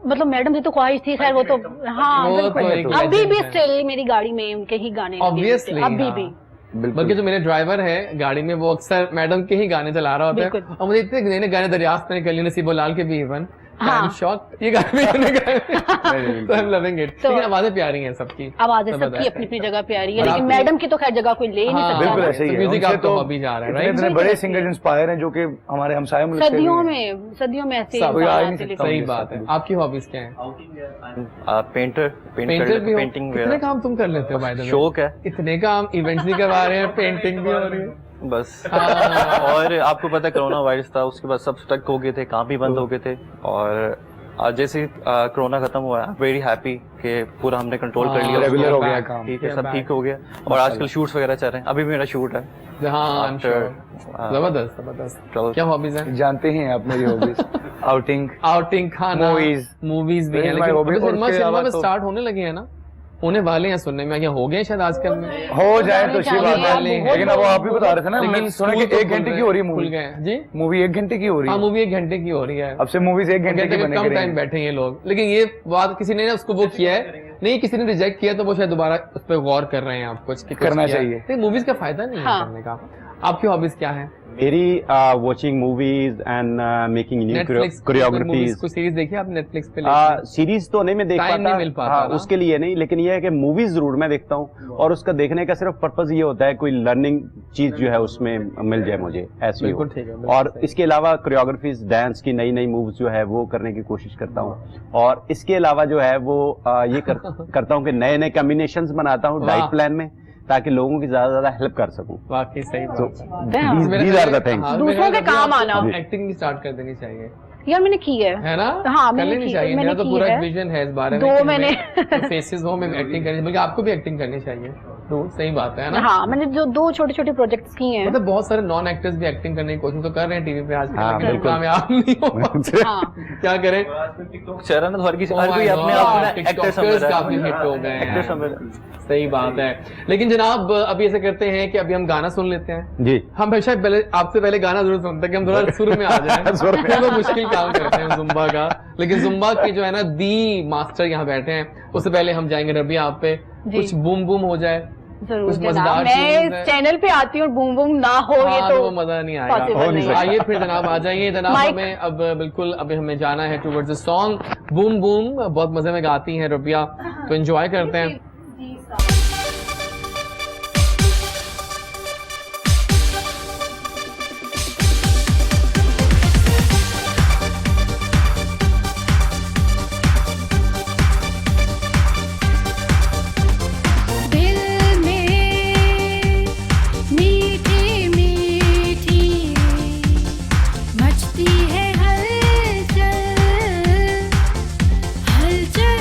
मतलब मैडम की तो ख्वाहिश थी, खैर वो तो हाँ वो बिल्कुल। तो एक अभी भी legend है। स्टिल मेरी गाड़ी में उनके ही गाने लगे Obviously, होते हैं, अभी हाँ। भी। बिल्कुल। बल्कि जो मेरे ड्राइवर है गाड़ी में वो अक्सर मैडम के ही गाने चला रहा होता है, बिल्कुल। और मुझे इतने नए नए गाने दरियाफ्त मैंने कर लिए, नसीबो लाल के भी इवन, हाँ। शॉक ये गाने तो I'm loving it। तो- लेकिन आवाजें प्यारी हैं सबकी। आवाजें सबकी जबरदस्त अपनी अपनी जगह प्यारी है, और लेकिन आपकी- मैडम की तो खैर जगह कोई ले ही नहीं हाँ, सकता। बिल्कुल ऐसे ही तो है। म्यूजिक उनसे आपको हॉबी जा रहा है, इतने राइट? इतने बड़े सिंगर्स इंस्पायर हैं जो कि हमारे हमसाए मुल्क से भी हैं। सदियों में ऐसे सब कोई आ ही नहीं इंसान आते सकता। लेकिन- सही बात है। आपकी हॉबीज क्या है? पेंटर पेंटर भी हो? पेंटिंग कितने काम तुम कर लेते हो बाय द वे? शौक है इतने काम, इवेंट्स भी करवा रहे हैं, पेंटिंग भी हो रही है। बस। हाँ। और आपको पता है कोरोना वायरस था, उसके बाद सब स्टक हो गए थे, काम भी बंद हो गए थे। और आज जैसे कोरोना खत्म हुआ है, वेरी हैप्पी कि पूरा हमने कंट्रोल कर लिया, रेगुलर हो गया back। काम। ठीक है, Yeah, सब back। ठीक हो गया। और आजकल शूट्स वगैरह चल रहे हैं, अभी भी मेरा शूट है। हाँ, I'm After, sure। जबरदस्त जबरदस्त। चलो। क्या हॉबीज हैं? जानते ही हैं आप मेरी हॉबीज। आउटिंग, आउटिंग, खाना, Movies। मूवीज भी That हैं, is my लेकिन hobby। अभी और सिनेमा उसके सिनेमा अलावा में तो- स्टार्ट होने लगे हैं ना, होने वाले हैं सुनने में, क्या हो गए हैं शायद आजकल में? हो जाए तो अच्छी बात है, वाले हैं। लेकिन अब आप भी बता रहे थे ना, लेकिन मैंने सुना स्कूल कि तो 1 घंटे की हो रही है खुल मूवी। गए हैं। जी मूवी 1 घंटे की हो रही हाँ, है। मूवी 1 घंटे की हो रही है। अब से मूवीज 1 घंटे कहते की हैं बने कम टाइम करेंगे। बैठे ये लोग, लेकिन ये बात किसी ने ना उसको वो किया है, नहीं किसी ने रिजेक्ट किया, तो वो शायद दोबारा उस पर गौर कर रहे हैं आप कुछ कि कुछ करना किया है। चाहिए। तो मूवीज का फायदा नहीं है हाँ। करने का। आपकी हॉबीज क्या है? मेरी watching movies and making new Netflix choreographies. कोई सीरीज देखी आप नेटफ्लिक्स पे? सीरीज तो नहीं मैं देख Time नहीं मिल पाता हाँ, ना। उसके लिए नहीं, लेकिन ये है कि मूवीज जरूर मैं देखता हूँ, और उसका देखने का सिर्फ पर्पज ये होता है कोई लर्निंग चीज जो है उसमें मिल जाए मुझे, ऐसी हो। बिल्कुल ठीक है, बिल्कुल और सही। इसके अलावा कोरियोग्राफीज, डांस की नई नई मूव्स जो है वो करने की कोशिश करता हूँ। और इसके अलावा जो है वो ये करता हूँ कि नए नए कॉम्बिनेशंस बनाता हूँ वाह। डाइट प्लान में, ताकि लोगों की ज्यादा हेल्प कर सकूं। वाकई सही तो बात है। these are the things। हाँ, दूसरों के काम आना। एक्टिंग भी स्टार्ट कर देनी चाहिए, यार मैंने की है ना? हाँ, कर मैंने लेनी की- चाहिए। मैंने मेरा तो की पूरा है। विजन है इस बारे में दो कि मैंने- हमें फेसेस हो, हमें एक्टिंग करनी, बल्कि आपको भी एक्टिंग करनी चाहिए। तो सही बात है ना? हाँ, मैंने जो 2 छोटे छोटे प्रोजेक्ट्स किए हैं। मतलब बहुत सारे नॉन एक्टर्स भी एक्टिंग करने की कोशिश तो कर रहे हैं टीवी पे आजकल, हाँ, लेकिन बिल्कुल। कामयाब नहीं हो पाते। हाँ, क्या करें? चल रहा ना, तो हर Oh कोई my अपने God, आप में एक्टर TikTokers समझ रहा काफी हिट हो गए हैं। एक्टर समझ रहा है। सही बात है। लेकिन जनाब अभी ऐसे करते हैं कि अभी हम गाना सुन लेते हैं। जी हम हमेशा पहले आपसे पहले गाना जरूर सुनते हैं कि हम थोड़ा सुर में आ जाए। सुर में। तो मुश्किल काम करते हैं जुम्बा का, लेकिन जुम्बा के जो है ना दी मास्टर यहाँ बैठे हैं। उससे पहले हम जाएंगे रबिया आप पे, जी। कुछ बूम बूम हो जाए। जरूर कुछ जनाब। मजेदार मैं चीज़ इस है। चैनल पे आती हूँ और बूम बूम ना हो, ये हाँ, तो वो मजा नहीं आएगा। possible हो नहीं सकता। आइए फिर जनाब आ जाइए जनाब। माइक- हमें अब बिल्कुल अभी हमें जाना है towards the song boom boom. बहुत मजे में गाती हैं रबिया, तो एंजॉय करते हैं। दिल में मीठी मीठी मचती है हलचल हलचल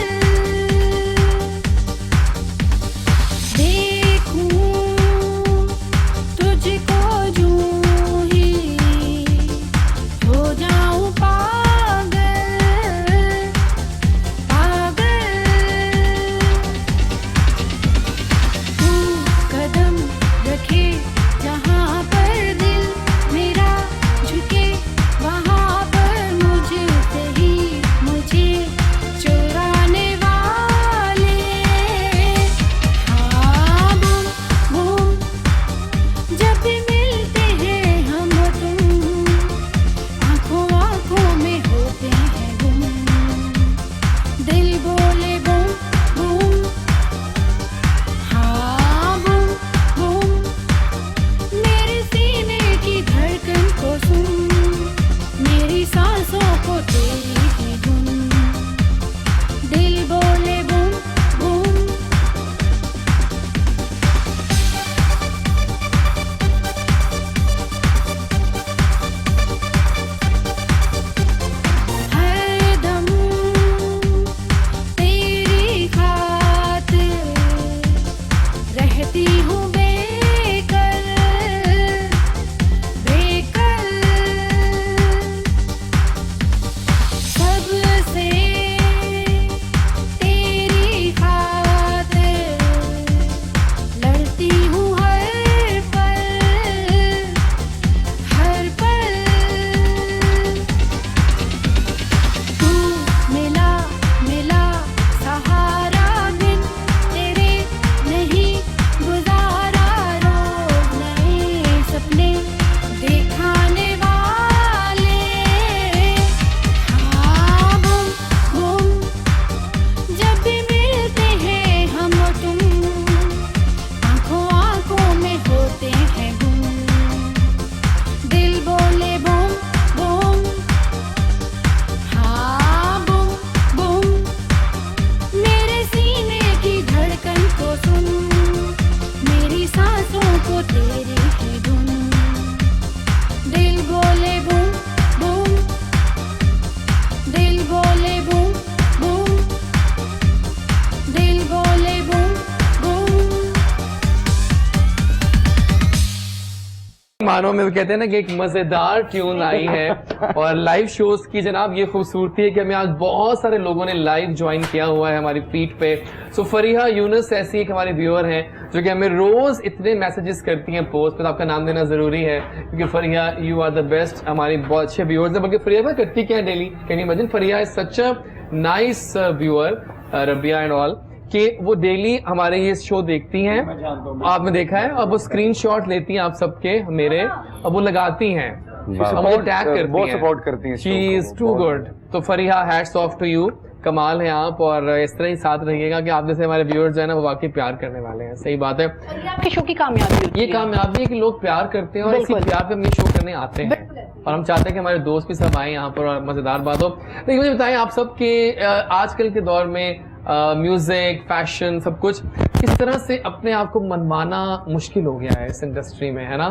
गानों में कहते हैं ना कि एक मजेदार ट्यून आई है और लाइव शोज की जनाब ये खूबसूरती है कि हमें आज बहुत सारे लोगों ने लाइव ज्वाइन किया हुआ है हमारी फीड पे। सो फरीहा यूनुस ऐसी एक हमारी व्यूअर हैं जो कि हमें रोज इतने मैसेजेस करती हैं पोस्ट पे, तो आपका नाम देना जरूरी है क्योंकि Fariha you are the best, हमारी बहुत अच्छे व्यूअर्स हैं। बल्कि फरीहा करती क्या है daily, can you imagine, Fariha is such a nice viewer, Rabia and all, कि वो डेली हमारे ये शो देखती हैं, आपने देखा है, और वो स्क्रीनशॉट लेती हैं आप सबके मेरे, और वो लगाती हैं, मुझे टैग करती हैं, बहुत सपोर्ट करती हैं। She is too good. तो Fariha hats off to you, कमाल है आप, और इस तरह ही साथ रहिएगा कि आप जैसे हमारे व्यूअर्स हैं ना वो वाकई प्यार करने वाले हैं। सही बात है, और ये आपके शो की कामयाबी होती ये है। कामयाबी है कि लोग प्यार करते हैं और इसी प्यार पे अपनी शो करने आते हैं, और हम चाहते हैं कि हमारे दोस्त भी सब आए यहाँ पर और मजेदार बात हो। लेकिन मुझे बताएं आप सब कि आजकल के दौर में म्यूजिक, फैशन, सब कुछ किस तरह से अपने आप को मनवाना मुश्किल हो गया है इस इंडस्ट्री में, है ना?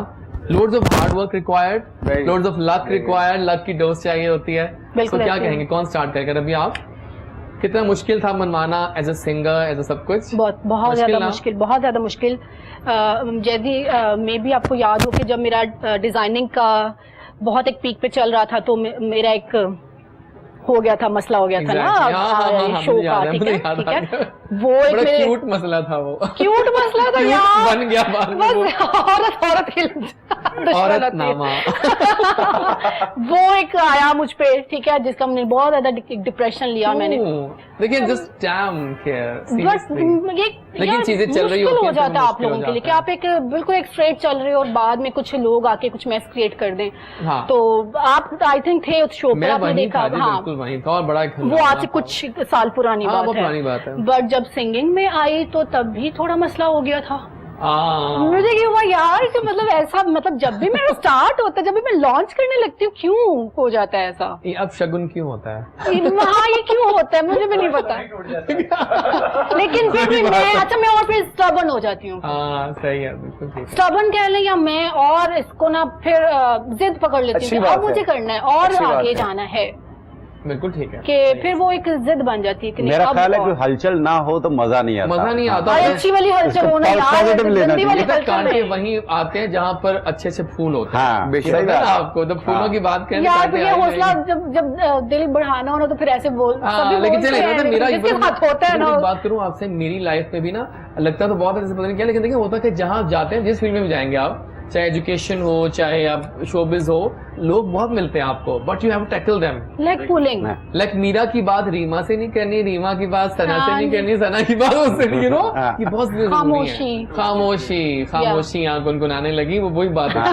Loads of hard work required, loads of luck required, luck की डोज चाहिए होती है। तो क्या कहेंगे, कौन स्टार्ट करेगा? अभी आप, कितना मुश्किल था मनवाना as a singer, as a सब कुछ? बहुत ज्यादा मुश्किल, बहुत ज्यादा मुश्किल। जैसे मे भी आपको याद हो कि जब मेरा डिजाइनिंग का बहुत एक पीक पे चल रहा था तो मेरा एक हो गया था, मसला हो गया था ना शो का, ठीक है, वो एक बड़ा क्यूट मसला था, वो क्यूट मसला था यार, बन गया बाद में औरत नामा वो एक आया मुझ पे, ठीक है, जिसका मैंने बहुत ज्यादा डिप्रेशन लिया मैंने। लेकिन जस्ट डैम केयर, लेकिन चीजें चल रही होती हो जाता है आप लोगों के लिए कि आप एक बिल्कुल एक स्ट्रेट चल रहे हो और बाद में कुछ लोग आके कुछ मैस क्रिएट कर दें। तो आप आई थिंक थे उस शो पर, आपने देखा? हाँ, वहीं था, और बड़ा वो आज से कुछ साल पुरानी बात है। बट जब सिंगिंग में आई तो तब भी थोड़ा मसला हो गया था। मुझे क्या हुआ यार कि मतलब ऐसा, मतलब जब भी मेरा स्टार्ट होता है, जब भी मैं लॉन्च करने लगती हूँ, क्यों हो जाता है ऐसा? ये अब शगुन क्यों होता है? हाँ, ये क्यों होता है मुझे भी नहीं पता। लेकिन फिर भी मैं, अच्छा, मैं और फिर स्टबर्न हो जाती हूँ। हाँ सही है, बिल्कुल ठीक है। स्टबर्न कह लें या मैं, और इसको ना फिर जिद पकड़ लेती हूँ, अब मुझे करना है और आगे जाना है, बिल्कुल ठीक है, कि फिर वो एक जिद बन जाती है कि मेरा ख्याल है कि हलचल ना हो तो मजा नहीं आता, मजा नहीं आता। अच्छी वाली हलचल होना यार, गंदी वाली कांटे वहीं आते हैं जहाँ पर अच्छे अच्छे फूल होते हैं। हाँ, सही बात है आपको, तो फूलों की बात करें यार, तो ये हौसला जब दिल बढ़ाना हो ना तो फिर ऐसे बोल, लेकिन चलिए मेरा होता है ना। बात करूँ आपसे, मेरी लाइफ में भी ना लगता तो बहुत ऐसे पता नहीं क्या, लेकिन देखिए होता कि जहाँ आप जाते हैं, जिस फील्ड में भी जाएंगे आप, चाहे एजुकेशन हो चाहे आप शोबिज हो, लोग बहुत मिलते हैं आपको, but you have to tackle them like pulling. Like Meera की बात रीमा से नहीं करनी, रीमा की बात सना से नहीं करनी, सना की बात उससे नहीं, यू नो, ये बहुत खामोशी यहाँ गुनगुनाने लगी, वो वही बात है।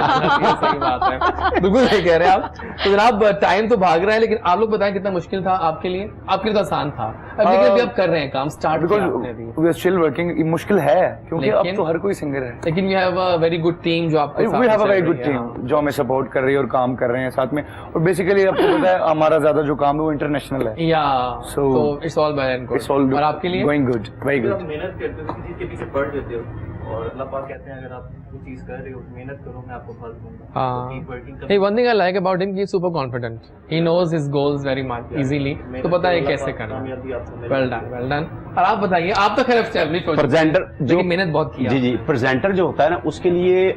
सही बात है, बिल्कुल सही कह रहे हैं आप। तो जनाब टाइम तो भाग रहा है, लेकिन आप लोग बताएं कितना मुश्किल था आपके लिए? आपके लिए तो आसान था, अब लेकिन अभी आप कर रहे हैं काम, स्टार्ट किया आपने भी। वी आर स्टिल वर्किंग, मुश्किल है क्योंकि अब तो हर कोई सिंगर है, लेकिन you have a very good team जो आपको, we have a very good team जो हमें सपोर्ट कर रही है और काम कर रहे हैं साथ में। और बेसिकली आपको पता है हमारा ज्यादा जो काम है वो इंटरनेशनल है, या so it's all well and good. और आपके लिए गोइंग गुड, वेरी गुड। मेहनत करते हो, किसी चीज के पीछे पड़ जाते हो, और अल्लाह पाक कहते हैं अगर आप कोई चीज कर रहे हो मेहनत करो, मैं आपको फल दूंगा। हाँ, hey, one thing I like about him, he is super confident. He knows his goals very much easily. तो पता है कैसे करना। Well done, well done. और आप बताइए, आप तो खैर एस्टैब्लिश हो, प्रेजेंटर जो मेहनत बहुत किया। जी जी, प्रेजेंटर जो होता है ना, उसके लिए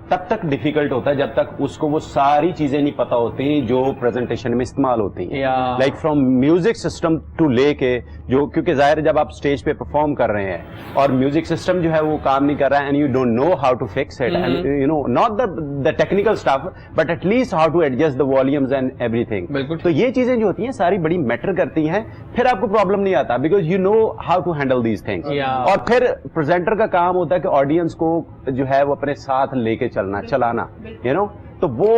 तब तक डिफिकल्ट होता है जब तक उसको वो सारी चीजें नहीं पता होती जो प्रेजेंटेशन में इस्तेमाल होती हैं, like from music system to लेके, जो क्योंकि जाहिर जब आप स्टेज पे परफॉर्म कर रहे हैं और म्यूजिक सिस्टम जो है वो काम नहीं कर रहा है, and you don't know how to fix it, and you know not the technical stuff but at least how to adjust the volumes and everything. तो ये चीजें जो होती हैं सारी बड़ी मैटर करती हैं, फिर आपको प्रॉब्लम नहीं आता because you know how to handle these things. और फिर प्रेजेंटर का काम होता है कि ऑडियंस को जो है वो अपने साथ लेके चलाना, यू नो, तो वो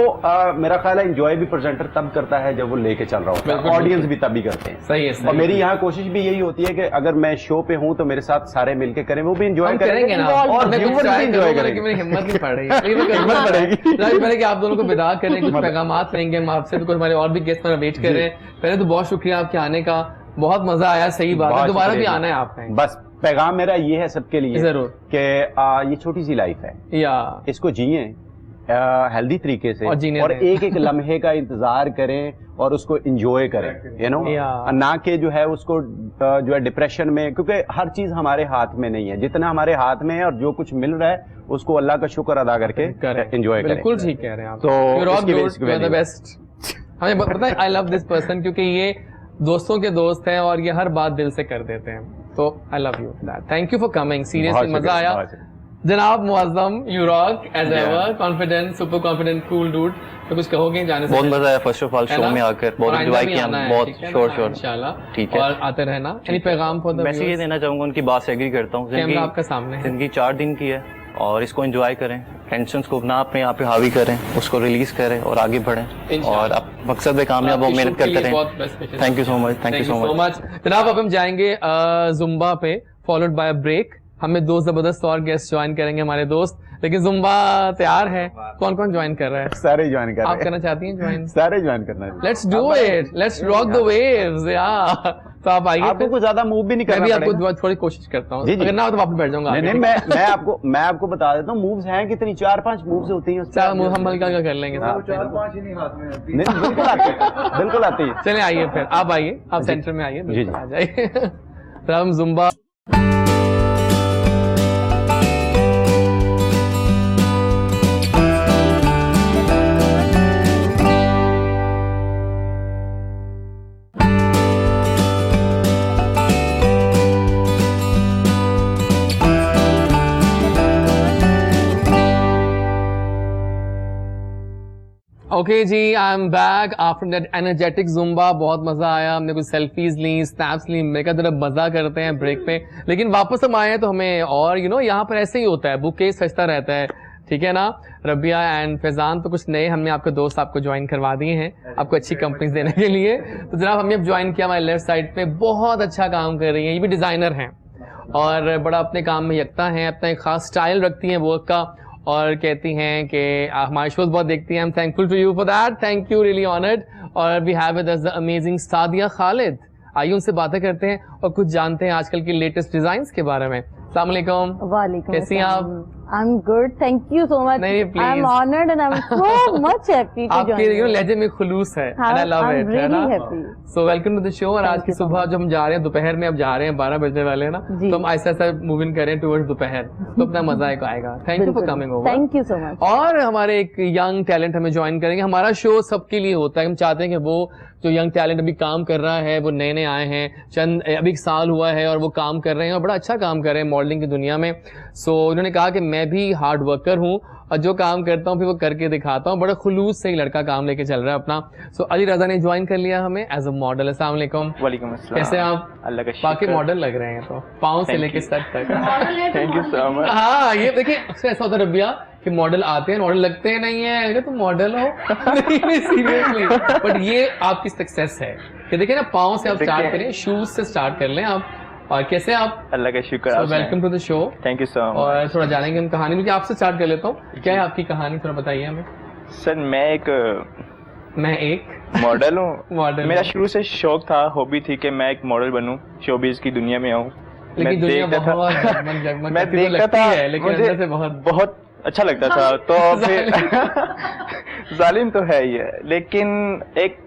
मेरा ख्याल है एंजॉय भी प्रेजेंटर तब करता है जब वो लेके चल रहा होता है, ऑडियंस भी तभी करते हैं। सही है, सही। और मेरी यहाँ कोशिश भी यही होती है कि अगर मैं शो पे हूँ तो मेरे साथ सारे मिलके करें, वो भी एंजॉय करेंगे ना, और व्यूअर्स भी एंजॉय करेंगे। मेरी हिम्मत नहीं पड़ रही है कि आप दोनों को विदा करें, कुछ पैगामात लेंगे हम आपसे, बिकॉज हमारे और भी गेस्ट पर वेट कर रहे हैं। पहले तो बहुत शुक्रिया आपके आने का, बहुत मजा आया, सही बात है, दोबारा भी आना है आपने। बस पैगाम मेरा ये है सबके लिए जरूर कि ये छोटी सी लाइफ है, या इसको जिए, हेल्दी तरीके से और जीने और दें। एक एक लम्हे का इंतजार करें और उसको इंजॉय करें, Yeah. ना कि जो है उसको जो है डिप्रेशन में, क्योंकि हर चीज हमारे हाथ में नहीं है, जितना हमारे हाथ में है और जो कुछ मिल रहा है उसको अल्लाह का शुक्र अदा करके एंजॉय करें। बिल्कुल ठीक कह रहे हैं आप। तो You're all इसकी good, वजह से you're the value है। best। हमें पता है आई लव दिस पर्सन क्योंकि ये दोस्तों के दोस्त हैं और ये हर बात दिल से कर देते हैं, तो I love you that. Thank you for coming, seriously मजा आया। जनाब Moazzam, you rock as ever, confident, super confident, cool dude. तो कुछ कहोगे जाने से बहुत पहले? मजा आया फर्स्ट ऑफ ऑल है शो ना? में आकर, बहुत और आइंदा एंजॉय भी किया आना है, बहुत, ठीक है ना? श्योर श्योर इंशाल्लाह ठीक है। और आते रहना। एनी पैगाम फॉर द वैसे ये देना चाहूंगा, उनकी बात से एग्री करता हूँ। कैमरा आपका सामने है। जिंदगी 4 दिन की है और इसको एंजॉय करें, टेंशन को ना अपने आप पे हावी करें, उसको रिलीज करें और आगे बढ़ें और आप मकसद में कामयाब हो, मेहनत करते रहें। Thank you so much, thank you so much. जनाब अब हम जाएंगे जुम्बा पे, फॉलोड बाय ब्रेक। हमें 2 जबरदस्त और गेस्ट ज्वाइन करेंगे हमारे दोस्त, लेकिन जुम्बा तैयार है। कौन कौन ज्वाइन कर रहा है? सारे ज्वाइन कर आप रहे हैं। करना चाहती हैं ज्वाइन? सारे ज्वाइन करना है। Let's do it, let's rock the waves यार। तो आप आइए, आपको कुछ ज्यादा मूव भी नहीं मैं करना भी पड़ेगा। आपको थोड़ी कोशिश करता हूँ, जी, जी। अगर ना हो तो वापस बैठ जाऊंगा। नहीं नहीं, मैं आपको बता देता हूँ मूव्स हैं कितनी, 4-5 मूव्स होती हैं। चार मुंह हम हल्का हल्का कर लेंगे। हाँ। 4-5 ही नहीं हाथ में आती। नहीं, बिल्कुल आती है, बिल्कुल आती है। चले आइए फिर, आप आइए, आप सेंटर में आइए, जी, जी। आ जाइए। तो हम जुम्बा ओके जी, I am back after that energetic Zumba. बहुत मजा आया, हमने कुछ सेल्फीज ली, स्नैप्स ली, मैं कहा जरा मजा करते हैं ब्रेक पे। लेकिन वापस हम आए हैं तो हमें और यहाँ पर ऐसे ही होता है, बुके सजता रहता है, ठीक है ना। रबिया एंड फैजान तो कुछ नए हमने आपके दोस्त आपको ज्वाइन करवा दिए हैं, आपको अच्छी कंपनीज देने के लिए। तो जनाब हमने अब ज्वाइन किया हमारे लेफ्ट साइड पे, बहुत अच्छा काम कर रही है, ये भी डिजाइनर हैं और बड़ा अपने काम में यकता हैं, अपना एक खास स्टाइल रखती हैं वर्क का और कहती हैं कि हमारे शोज बहुत देखती हैं। I am thankful to you for that, thank you, really honoured. और we have with us the amazing Sadia Khalid. आइए उनसे बातें करते हैं और कुछ जानते हैं आजकल की लेटेस्ट डिजाइन्स के बारे में। अस्सलाम वालेकुम। वालेकुम कैसी हैं आप? I am good, thank you so much. नहीं, please. I am honoured and I am so much happy to आपके जॉइन। लहजे में खुलूस है, एंड आई लव इट, है ना। So welcome to the show. और आज की सुबह जो हम जा रहे हैं, दोपहर में अब जा रहे हैं, 12 बजने वाले हैं ना, तो हम ऐसा ऐसा मूव इन करें टुवर्ड्स दोपहर, तो अपना मजा एक आएगा। Thank you for coming over. Thank you so much. और हमारे एक यंग टैलेंट हमें ज्वाइन करेंगे। हमारा शो सबके लिए होता है, हम चाहते हैं कि वो जो यंग टैलेंट अभी काम कर रहा है, वो नए नए आए हैं, चंद अभी 1 साल हुआ है और वो काम कर रहे हैं और बड़ा अच्छा काम कर रहे हैं मॉडलिंग की दुनिया में। सो उन्होंने कहा कि मैं भी हार्ड वर्कर हूँ और जो काम करता हूँ फिर वो करके दिखाता हूँ। बड़ा खुलूस से ही लड़का काम लेके चल रहा है अपना। सो अली रजा ने ज्वाइन कर लिया हमें एज अ मॉडल। अस्सलाम वालेकुम। वालेकुम अस्सलाम। कैसे आप? अल्लाह का बाकी शुक्र। मॉडल लग रहे हैं, तो पाँव से लेके सर तक। Thank you so much. हाँ, ये देखिए अक्सर ऐसा होता है रबिया कि मॉडल आते हैं, मॉडल लगते हैं, नहीं है अरे तुम मॉडल हो। नहीं सीरियसली, बट ये आपकी सक्सेस है कि देखिए ना, पाँव से आप स्टार्ट करें, शूज से स्टार्ट कर लें आप। और कैसे आप? अल्लाह का शुक्र। Welcome to the show. Thank you so much. और थोड़ा जानेंगे हम कहानी, मुझे आपसे स्टार्ट कर लेता हूँ। क्या है आपकी कहानी, थोड़ा बताइए हमें। सर मैं एक मॉडल हूँ। मॉडल मेरा शुरू से शौक था, हॉबी थी कि मैं एक मॉडल बनूं, शोबिज की दुनिया में आऊँ। लेकिन दुनिया बहुत जगमग मैं करती तो देखता लगती था, है, लेकिन मुझे अंदर से बहुत अच्छा लगता था। तो फिर जालिम तो है ही है, लेकिन एक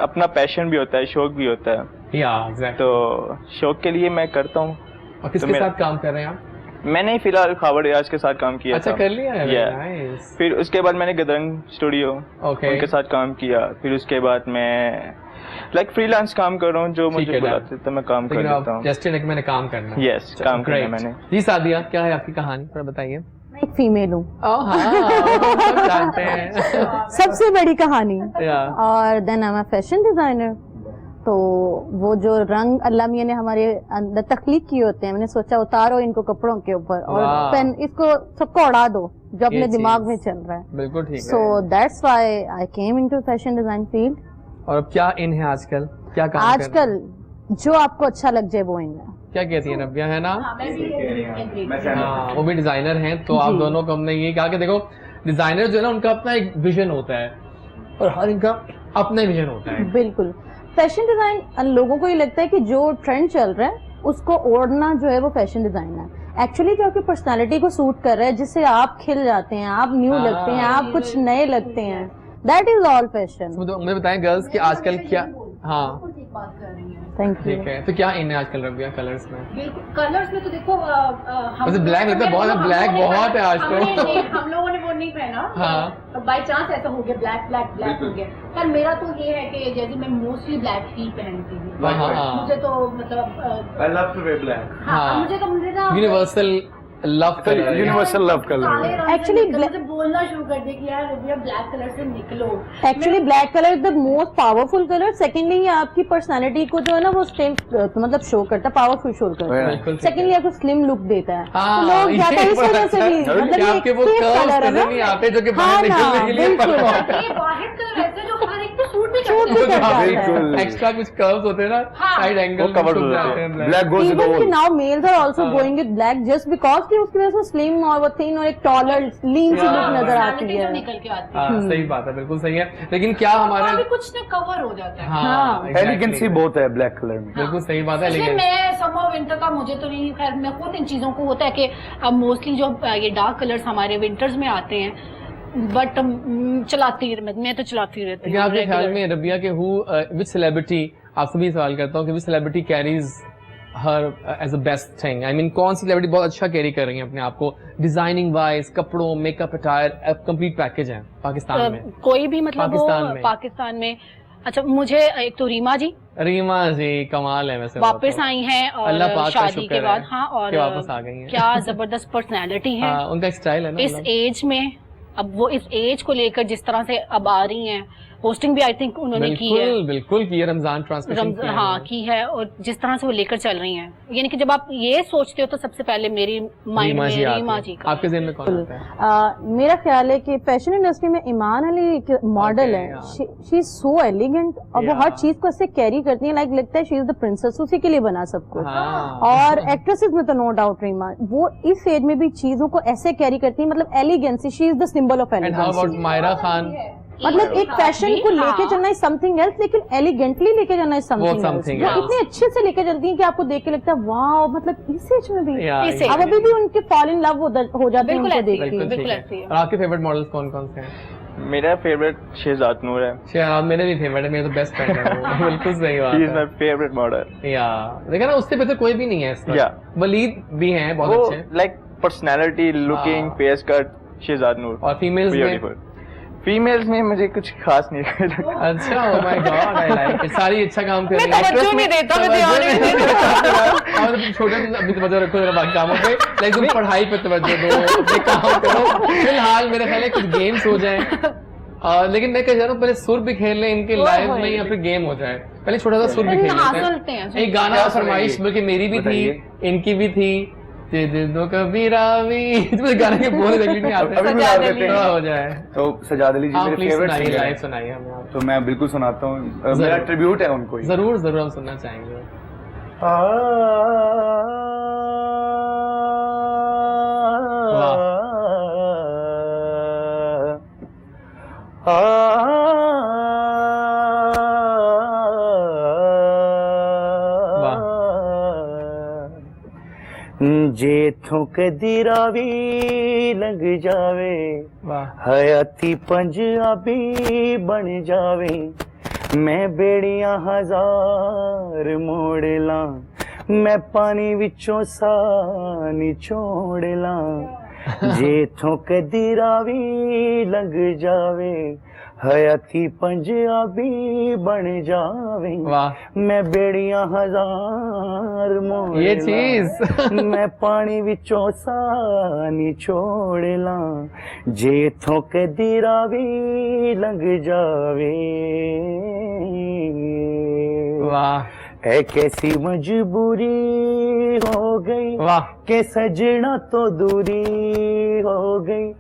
अपना पैशन भी होता है, शौक भी होता है। या एग्जैक्टली। तो शौक के लिए मैं करता हूँ। और किसके तो साथ काम कर रहे हैं आप? मैंने फिलहाल खाबर रियाज के साथ काम किया अच्छा, था। कर लिया है। Yeah. नाइस। फिर उसके बाद मैंने गदरंग स्टूडियो Okay. उनके साथ काम किया। फिर उसके बाद मैं फ्रीलांस काम कर रहा हूँ, जो ठीक मुझे है, बुलाते तो मैं काम कर लेकिन लेता आप हूँ। जस्ट इन मैंने काम करना है। Yes, काम करना है मैंने। जी सादिया, क्या है आपकी कहानी, थोड़ा बताइए। मैं एक फीमेल हूँ। ओह हाँ, वो सब जानते हैं। सबसे बड़ी कहानी। या और then I am fashion designer. तो वो जो रंग अल्लाह मियां ने हमारे अंदर तख्लीक किए होते हैं, मैंने सोचा उतारो इनको कपड़ों के ऊपर और वाह। पेन इसको सबको उड़ा दो जो अपने ये दिमाग चीज। में चल रहा है। बिल्कुल ठीक सो है। That's why I came into fashion design field. और अब क्या इन है आजकल, क्या काम कर रहे हैं? आजकल जो आपको अच्छा लग जाए वो इन है। क्या कहती है रबिया, है ना। हाँ, वो भी डिजाइनर हैं, तो आप जी। दोनों को हमने ये कहा कि देखो डिजाइनर जो है ना, उनका अपना एक विजन होता है और हर इनका अपना विजन होता है। बिल्कुल। फैशन डिजाइन लोगों को ये लगता है कि जो ट्रेंड चल रहा है उसको ओढ़ना जो है वो फैशन डिजाइन है। एक्चुअली जो आपकी पर्सनालिटी को सूट कर रहा है, जिससे आप खिल जाते हैं, आप न्यू लगते हैं, आप कुछ नए लगते हैं, दैट इज ऑल फैशन। मुझे बताएं गर्ल्स कि आजकल क्या, हाँ थैंक यू। ठीक है, तो क्या इन है आजकल रबिया कलर्स में? बिल्कुल कलर्स में तो देखो वैसे ब्लैक लगता है बहुत, ब्लैक बहुत है आज तो। हम लोगों ने वो नहीं पहना, हाँ। बाई चांस ऐसा हो गया, ब्लैक हो गया। पर मेरा तो ये है कि जैसे मैं मोस्टली ब्लैक ही पहनती हूँ, मुझे तो मतलब I love to wear black. हाँ, मुझे ना universal love colour, universal love colour. Actually, मुझे बोलना शुरू कर दे कि यार रबिया ब्लैक कलर से निकलो। Actually black colour is the most powerful colour. Secondly ये आपकी पर्सनालिटी को जो है ना वो स्टिल मतलब शो करता है, पावरफुल शो करता है। सेकेंडली आपको स्लिम लुक देता है, तो लोग ज्यादा इस वजह से भी मतलब आपके वो कर्व्स नजर नहीं आते जो कि बाहर निकलने के लिए ये वाहिद कलर ऐसे जो हर एक को सूट भी करता है। बिल्कुल। एक्स्ट्रा कुछ कर्व्स होते हैं ना, साइड एंगल कवर हो जाते हैं black goes with even all. Now males are also going with black just because कि उसकी वजह से स्लिम और वो थिन और एक टॉलर लीन सी लुक नजर आती है। निकल के आती हाँ सही बात है, बिल्कुल सही है। लेकिन क्या है, हमारे कुछ ना कवर हो जाता है। हाँ एलिगेंसी बहुत है ब्लैक कलर में। बिल्कुल सही बात है। इसलिए लेकिन मैं समर विंटर का मुझे तो नहीं, खैर मैं खुद इन चीजों को होता है कि अब मोस्टली जो ये डार्क कलर्स हमारे विंटर्स में आते हैं, बट चलाती मैं तो चलाती रहती लेकिन हूँ। आपके ख्याल में रबिया के विच सेलिब्रिटी, आपसे भी सवाल करता हूँ कि which celebrity carries her as a best thing, I mean कौन सी सेलिब्रिटी बहुत अच्छा कैरी कर रही है अपने आप को, डिजाइनिंग वाइज, कपड़ों, मेकअप, अटायर, कंप्लीट पैकेज है पाकिस्तान में? कोई भी मतलब पाकिस्तान में। अच्छा मुझे एक तो रीमा जी कमाल है वैसे, वापस आई हैं और शादी के बाद, हाँ, और वापस आ गई हैं। क्या जबरदस्त पर्सनैलिटी है। उनका स्टाइल है ना इस एज में, अब वो इस एज को लेकर जिस तरह से अब आ रही हैं, होस्टिंग भी आई थिंक उन्होंने की है, बिल्कुल की है, रमजान ट्रांसमिशन हाँ की है, और जिस तरह से वो लेकर चल रही हैं, यानी कि जब आप ये सोचते हो तो सबसे पहले मेरी माइंड में रीमा जी का। आपके ज़हन में कौन आता है? मेरा ख्याल है कि फैशन इंडस्ट्री में ईमान अली एक मॉडल है, शी इज सो एलिगेंट और वो हर चीज को ऐसे कैरी करती है, लाइक लगता है शी इज द प्रिंसेस, उसी के लिए बना सब कुछ। और एक्ट्रेसेस में तो नो डाउट रीमा, वो इस एज में भी चीजों को ऐसे कैरी करती है, मतलब elegancy, she is the symbol of elegancy. Mayra Khan, मतलब एक फैशन को लेके चलना इज समथिंग एल्स, लेकिन एलिगेंटली लेके जाना इज समथिंग एल्स। वो इतने अच्छे से लेके चलती हैं कि आपको देख के लगता है वाओ, मतलब इस एज में भी, अब अभी भी उनके फॉल इन लव हो जाते हैं उनको देख के। और आपके फेवरेट मॉडल्स कौन कौन से हैं? मेरा फेवरेट शहजाद नूर है। शहजाद मेरे भी फेवरेट है, मेरा तो बेस्ट फ्रेंड है वो। बिल्कुल सही बात है। He is my favourite model. या देखा ना, उससे बेहतर कोई भी नहीं है इस वक्त। वलीद भी हैं बहुत अच्छे, like personality, looking, face cut, Shahzad Noor. और फीमेल्स में मुझे कुछ खास नहीं लगा। अच्छा, oh my god, I like it. सारी अच्छा काम कर रही है, मैं तवज्जो नहीं देता, मैं ध्यान नहीं देता। और छोटे अभी तवज्जो रखो जरा बाकी कामों पे, लाइक तुम पढ़ाई पे तवज्जो दो, अपने काम करो। फिलहाल मेरे ख्याल है कुछ गेम्स हो जाएं, लेकिन मैं कह जा रहा हूँ पहले सुर भी खेल लें इनके लाइव में, या फिर गेम हो जाए। पहले छोटा सा सुर भी खेल लेते हैं। एक गाना फरमाइश बल्कि मेरी भी थी, इनकी भी थी, दो कबीरा भी, मुझे गाने के बोल नहीं आते, थोड़ा हो जाए तो सजाद अली जी मेरे फेवरेट सिंगर हैं। सुनाइए हमें। तो मैं बिल्कुल सुनाता हूँ, मेरा ट्रिब्यूट है उनको। जरूर जरूर हम सुनना चाहेंगे। जे थों कदी रावी लग जावे, हयाती पंजाबी बन जावे, मैं बेड़ियां हजार मोड़ ला, मैं पानी विचों सा निचोड़ ला, जे थों कदी रावी लग जावे, हयाती पंजाबी बन जावे, मैं बेड़ियां हजार मोड़ ये चीज मैं पानी विचों सा निचोड़ ला, जे थों कदी रावी लग जावे। वाह, ऐ कैसी मजबूरी हो गई, वाह, के सजना तो दूरी हो गई,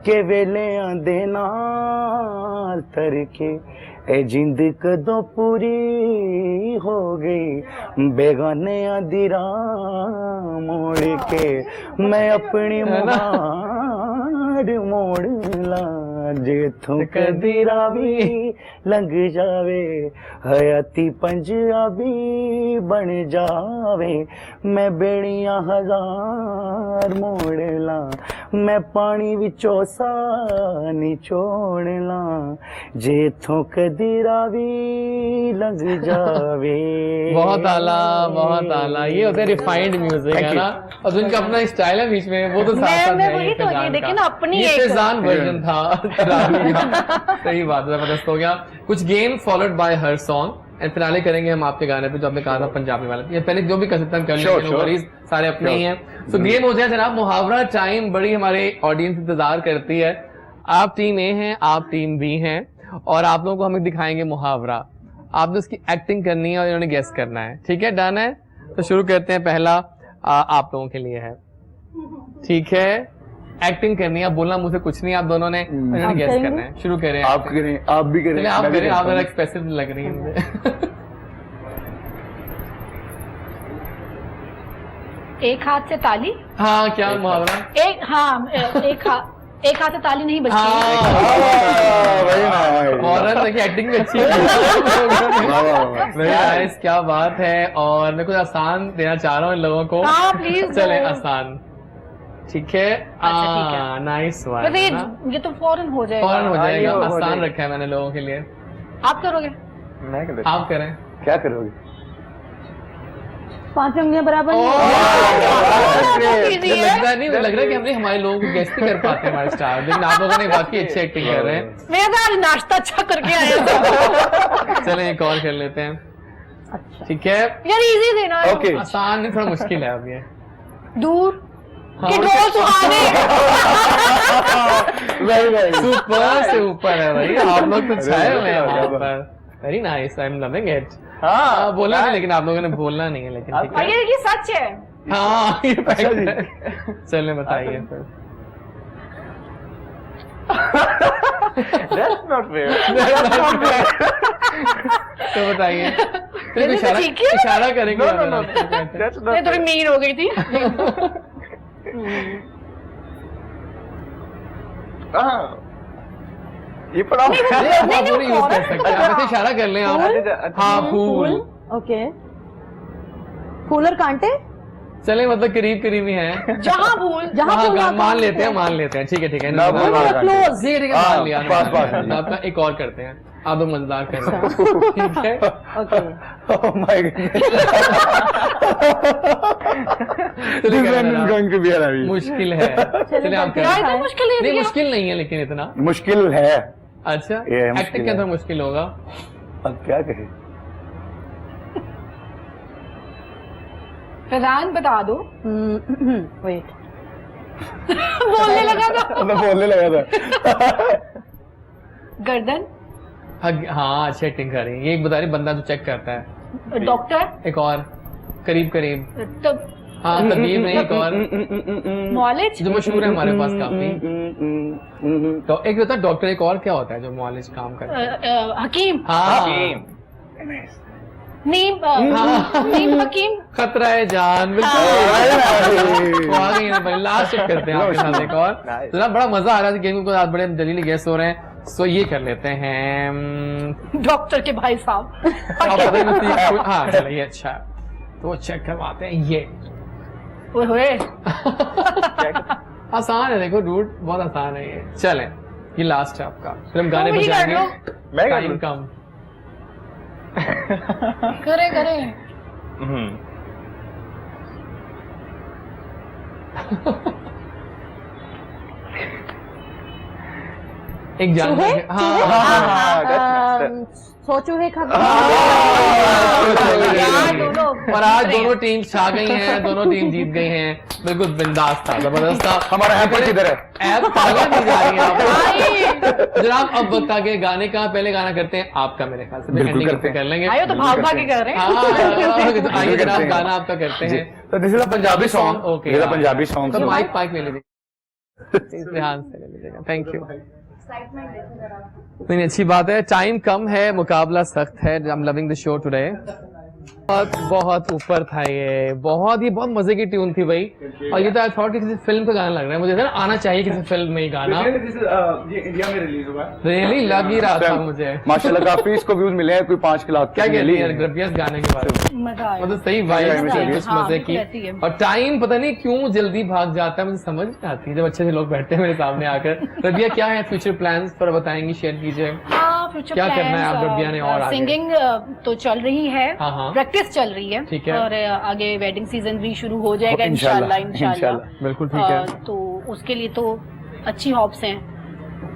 के वेले दे नाल तरके, ए जिंद कदों पूरी हो गई, बेगाने दी राह मोड़ के, मैं अपनी मुहार मोड़ ला जेथों कदी रावी लंघ जावे हयाती पंजाबी बन जावे मैं बेड़ियां हजार मोड़ ला मैं पानी विचों सा निचोड़ ला जेथों कदी रावी लंघ जावे। बहुत आला। ये होता है रिफाइंड म्यूजिक है ना, और उनका अपना स्टाइल है बीच में, वो तो साथ मैं वही तो ये देखिए ना अपनी ये एक शेजान वर्जन था रावी का। सही बात है, जबरदस्त हो गया। कुछ game followed by her song and finale करेंगे हम आपके गाने पे जो आपने कहा था पंजाबी वाला। ये पहले जो भी कर सकते हैं कर लेंगे, नो वरीज, सारे अपने ही हैं। तो गेम हो जाए जनाब, मुहावरा टाइम। बड़ी हमारे ऑडियंस इंतजार करती है। आप टीम ए हैं, आप टीम बी हैं, और आप लोगों को हमें दिखाएंगे मुहावरा। आपने उसकी एक्टिंग करनी है और इन्होंने गेस करना है, ठीक है? डन है? तो शुरू करते हैं। पहला आप लोगों के लिए है, ठीक है? एक्टिंग करनी है, बोलना मुझसे कुछ नहीं, आप दोनों ने इन्होंने गेस करना है। शुरू करें। आप करें, आप भी करें, आप मैं भी करें, आप करता हूँ। एक्सप्रेसिव लग रही है मुझे। एक हाथ से ताली। हाँ, क्या मुहावरा? एक हाथ से ताली नहीं बजती। फौरन देखिए, एक्टिंग भी अच्छी है। Very nice, क्या बात है। और मैं कुछ आसान देना चाह रहा हूँ इन लोगों को। हाँ, प्लीज चले आसान, ठीक है? अच्छा, ठीक है। Nice one. वैसे ये तो फौरन हो जाएगा। फौरन हो जाएगा, हो आसान जाएगा। रखा है मैंने लोगों के लिए। आप करोगे? मैं कर देता आप करें। क्या करोगे? 5 उंगलियां बराबर नहीं। मुझे लगता नहीं, मुझे लग रहा है कि हमने हमारे लोगों को गेस नहीं कर पाते हमारे स्टार, लेकिन आप लोगों ने वाकई अच्छी एक्टिंग कर रहे हैं। मैं तो आज नाश्ता अच्छा करके आया था। चलें एक और कर लेते हैं, अच्छा ठीक है? यार इजी देना है। ओके। आसान नहीं, थोड़ा मुश्किल है अब ये। दूर हाँ, के ढोल सुहाने। सुपर से ऊपर है भाई, आप लोग तो छाए हुए हैं वहाँ पर। Very nice, I am loving it. हाँ, बोला नहीं, लेकिन आप लोगों ने बोलना नहीं है, लेकिन ठीक है। ये सच है। हाँ, ये fact है। चलिए बताइए फिर। That's not fair. तो बताइए। फिर ये तो ठीक है। इशारा करेंगे। No, no, no. अगर That's मैं not थोड़ी fair. मीन हो गई थी। हाँ, ये पढ़ा आप पूरी यूज कर सकते हैं, आप ऐसे इशारा कर लें आप। हाँ, फूल। ओके। फूल और कांटे। चले, मतलब करीब करीब ही है। जहाँ भूल हाँ, मान लेते हैं, ठीक है, ठीक है। क्लोज। जी, ठीक है, मान लिया। पास, पास। तो आपका एक और करते हैं, आप लोग मजेदार कर रहे हैं, ठीक है? ओके। Oh my goodness. चलिए, This one is आप- going to be a heavy. मुश्किल है। चलिए आप क्या करें। यार तो मुश्किल है नहीं, भैया। मुश्किल नहीं है लेकिन इतना। मुश्किल है। अच्छा, ये मुश्किल एक्टिंग के है। अंदर मुश्किल होगा। अब क्या कहे? प्रधान बता दो। वेट। बोलने लगा था। मैं बोलने लगा था। गर्दन। हाँ, अच्छी एक्टिंग कर रही है। ये एक बता रही, बंदा जो चेक करता है। डॉक्टर। एक और करीब करीब। तब हाँ, तबीब नहीं, एक और नॉलेज। जो मशहूर है हमारे पास काफी। तो एक होता है डॉक्टर, एक और क्या होता है जो मॉलेज काम करता है? हकीम। हाँ, नीम हकीम। खतरा है जान, बिल्कुल। वो आ गई है ना भाई, लास्ट शिफ्ट करते हैं आपके साथ एक और। तो ना बड़ा मजा आ रहा है गेम को, आज बड़े जलीली गेस्ट हो रहे हैं। सो ये कर लेते हैं, डॉक्टर के भाई साहब। आप पता नहीं। हाँ, चलो ये अच्छा है, तो चेक करवाते हैं। ये ओए आसान है, देखो रूट बहुत आसान है ये। चले, ये लास्ट है आपका, फिर हम गाने तुम ही कर बजाएंगे। लो। मैं कर टाइम लूं? कम। करे करे। एक जानवर चूहे? सो चूहे खा और आज दोनों टीम छा गई हैं, दोनों टीम जीत गई हैं। बिल्कुल बिंदास था, जबरदस्त था। हमारा ऐप किधर है? ऐप पागल नहीं जा रही है जनाब। अब वक्त आगे गाने का, पहले गाना करते हैं आपका, मेरे ख्याल से बिल्कुल ending करते हैं। कर लेंगे। आयो तो भाग भाग के कर रहे हैं। हाँ, तो आइए जनाब, करते हैं। गाना आपका करते हैं। तो this is a Punjabi song. Okay, this is a Punjabi song. तो माइक ले लीजिए, ध्यान से ले लीजिएगा। Thank you. नहीं, अच्छी बात है। टाइम कम है, मुकाबला सख्त है। I am loving the show today. बहुत बहुत ऊपर था ये बहुत मजे की ट्यून थी भाई। और ये तो आई थॉट किसी फिल्म का गाना लग रहा है मुझे, ना आना चाहिए किसी फिल्म में ये गाना। ये इंडिया में रिलीज हुआ है। रियली लग ही रहा था मुझे। माशाल्लाह काफी इसको व्यूज मिले हैं, कोई 5 लाख। क्या कहती है रबिया इस गाने के बारे में? मजा आया। मतलब सही वाइब कुछ मजे की। रहती है। और टाइम पता नहीं क्यों जल्दी भाग जाता है, मुझे समझ नहीं आती जब अच्छे से लोग बैठते हैं मेरे सामने आकर। रबिया क्या है फ्यूचर प्लान्स पर बताएंगी, शेयर कीजिए। क्या करना है आप रबिया ने और आगे? सिंगिंग तो चल रही है, हाँ। प्रैक्टिस चल रही है, ठीक है। और आगे वेडिंग सीजन भी शुरू हो जाएगा इंशाल्लाह। इंशाल्लाह। बिल्कुल ठीक है। तो उसके लिए तो अच्छी हॉप्स हैं।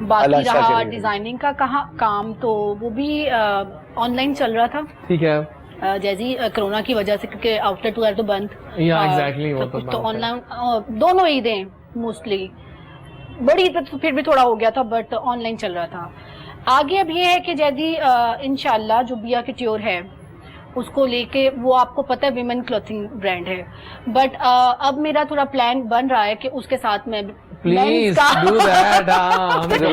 बाकी अल्लाह अच्छा रहा करेगा। डिजाइनिंग का काम, तो वो भी ऑनलाइन चल रहा था। ठीक है। जैसी कोरोना की वजह से, क्योंकि आउटलेट वगैरह तो बंद। या एग्जैक्टली वो सब कुछ तो बात है। ऑनलाइन, दोनों ईदें मोस्टली, बड़ी ईद पे तो फिर भी थोड़ा हो गया था, बट ऑनलाइन चल रहा था। आगे अब ये है कि जैदी इंशाल्लाह जो बिया कट्योर है उसको लेके, वो आपको पता है विमेन क्लॉथिंग ब्रांड है, बट अब मेरा थोड़ा प्लान बन रहा है कि उसके साथ में प्लीज डू दैट।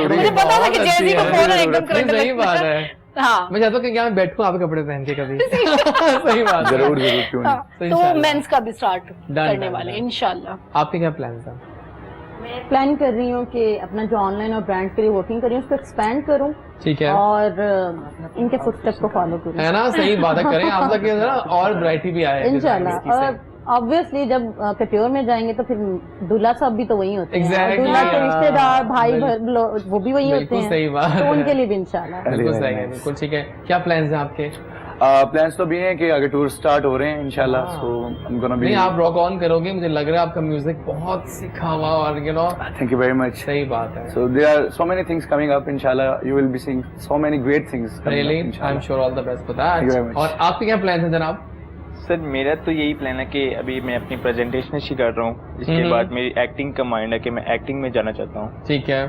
मुझे पता था कि जैदी को फोन एकदम करंट सही बात है। हाँ, मैं चाहता हूँ कि यहाँ बैठूं आपके कपड़े पहन के कभी। सही बात है। जरूर क्यों नहीं। हाँ, तो इंशाल्लाह। मेंस का भी स्टार्ट करने done, वाले done। इंशाल्लाह। आपके क्या प्लान था? मैं प्लान कर रही हूँ कि अपना जो ऑनलाइन और ब्रांड के लिए वर्किंग कर रही हूँ उसको एक्सपैंड करूँ ठीक है। और इनके फुटस्टेप को फॉलो करूँ। है ना, सही बात है, करें आप लोग के ना और वैरायटी भी आए इंशाल्लाह। और ऑब्वियसली जब कट्योर में जाएंगे तो फिर दूल्हा साहब भी तो वही होते हैं। Exactly, दूल्हा के यार। रिश्तेदार भाई वो भी वही होते बिल्कुल हैं। सही बात तो है। उनके लिए भी इंशाल्लाह। बिल्कुल सही है, बिल्कुल ठीक है। क्या प्लान्स हैं आपके? प्लान्स तो भी हैं कि आगे टूर स्टार्ट हो रहे हैं इंशाल्लाह। सो आई एम गोना बी। नहीं, आप रॉक ऑन करोगे, मुझे लग रहा है आपका म्यूजिक बहुत सीखा हुआ और you know. Thank you very much. सही बात है। So there are so many things coming up. Inshallah, you will be seeing so many great things. coming Really, up, inshallah. I'm sure all the best for Thank you very that। much। और आपके क्या plans हैं जनाब? Sir मेरा तो यही plan है कि अभी मैं अपनी प्रेजेंटेशन ही कर रहा हूँ, इसके बाद मेरी एक्टिंग का माइंड है कि मैं एक्टिंग में जाना चाहता हूँ। ठीक है।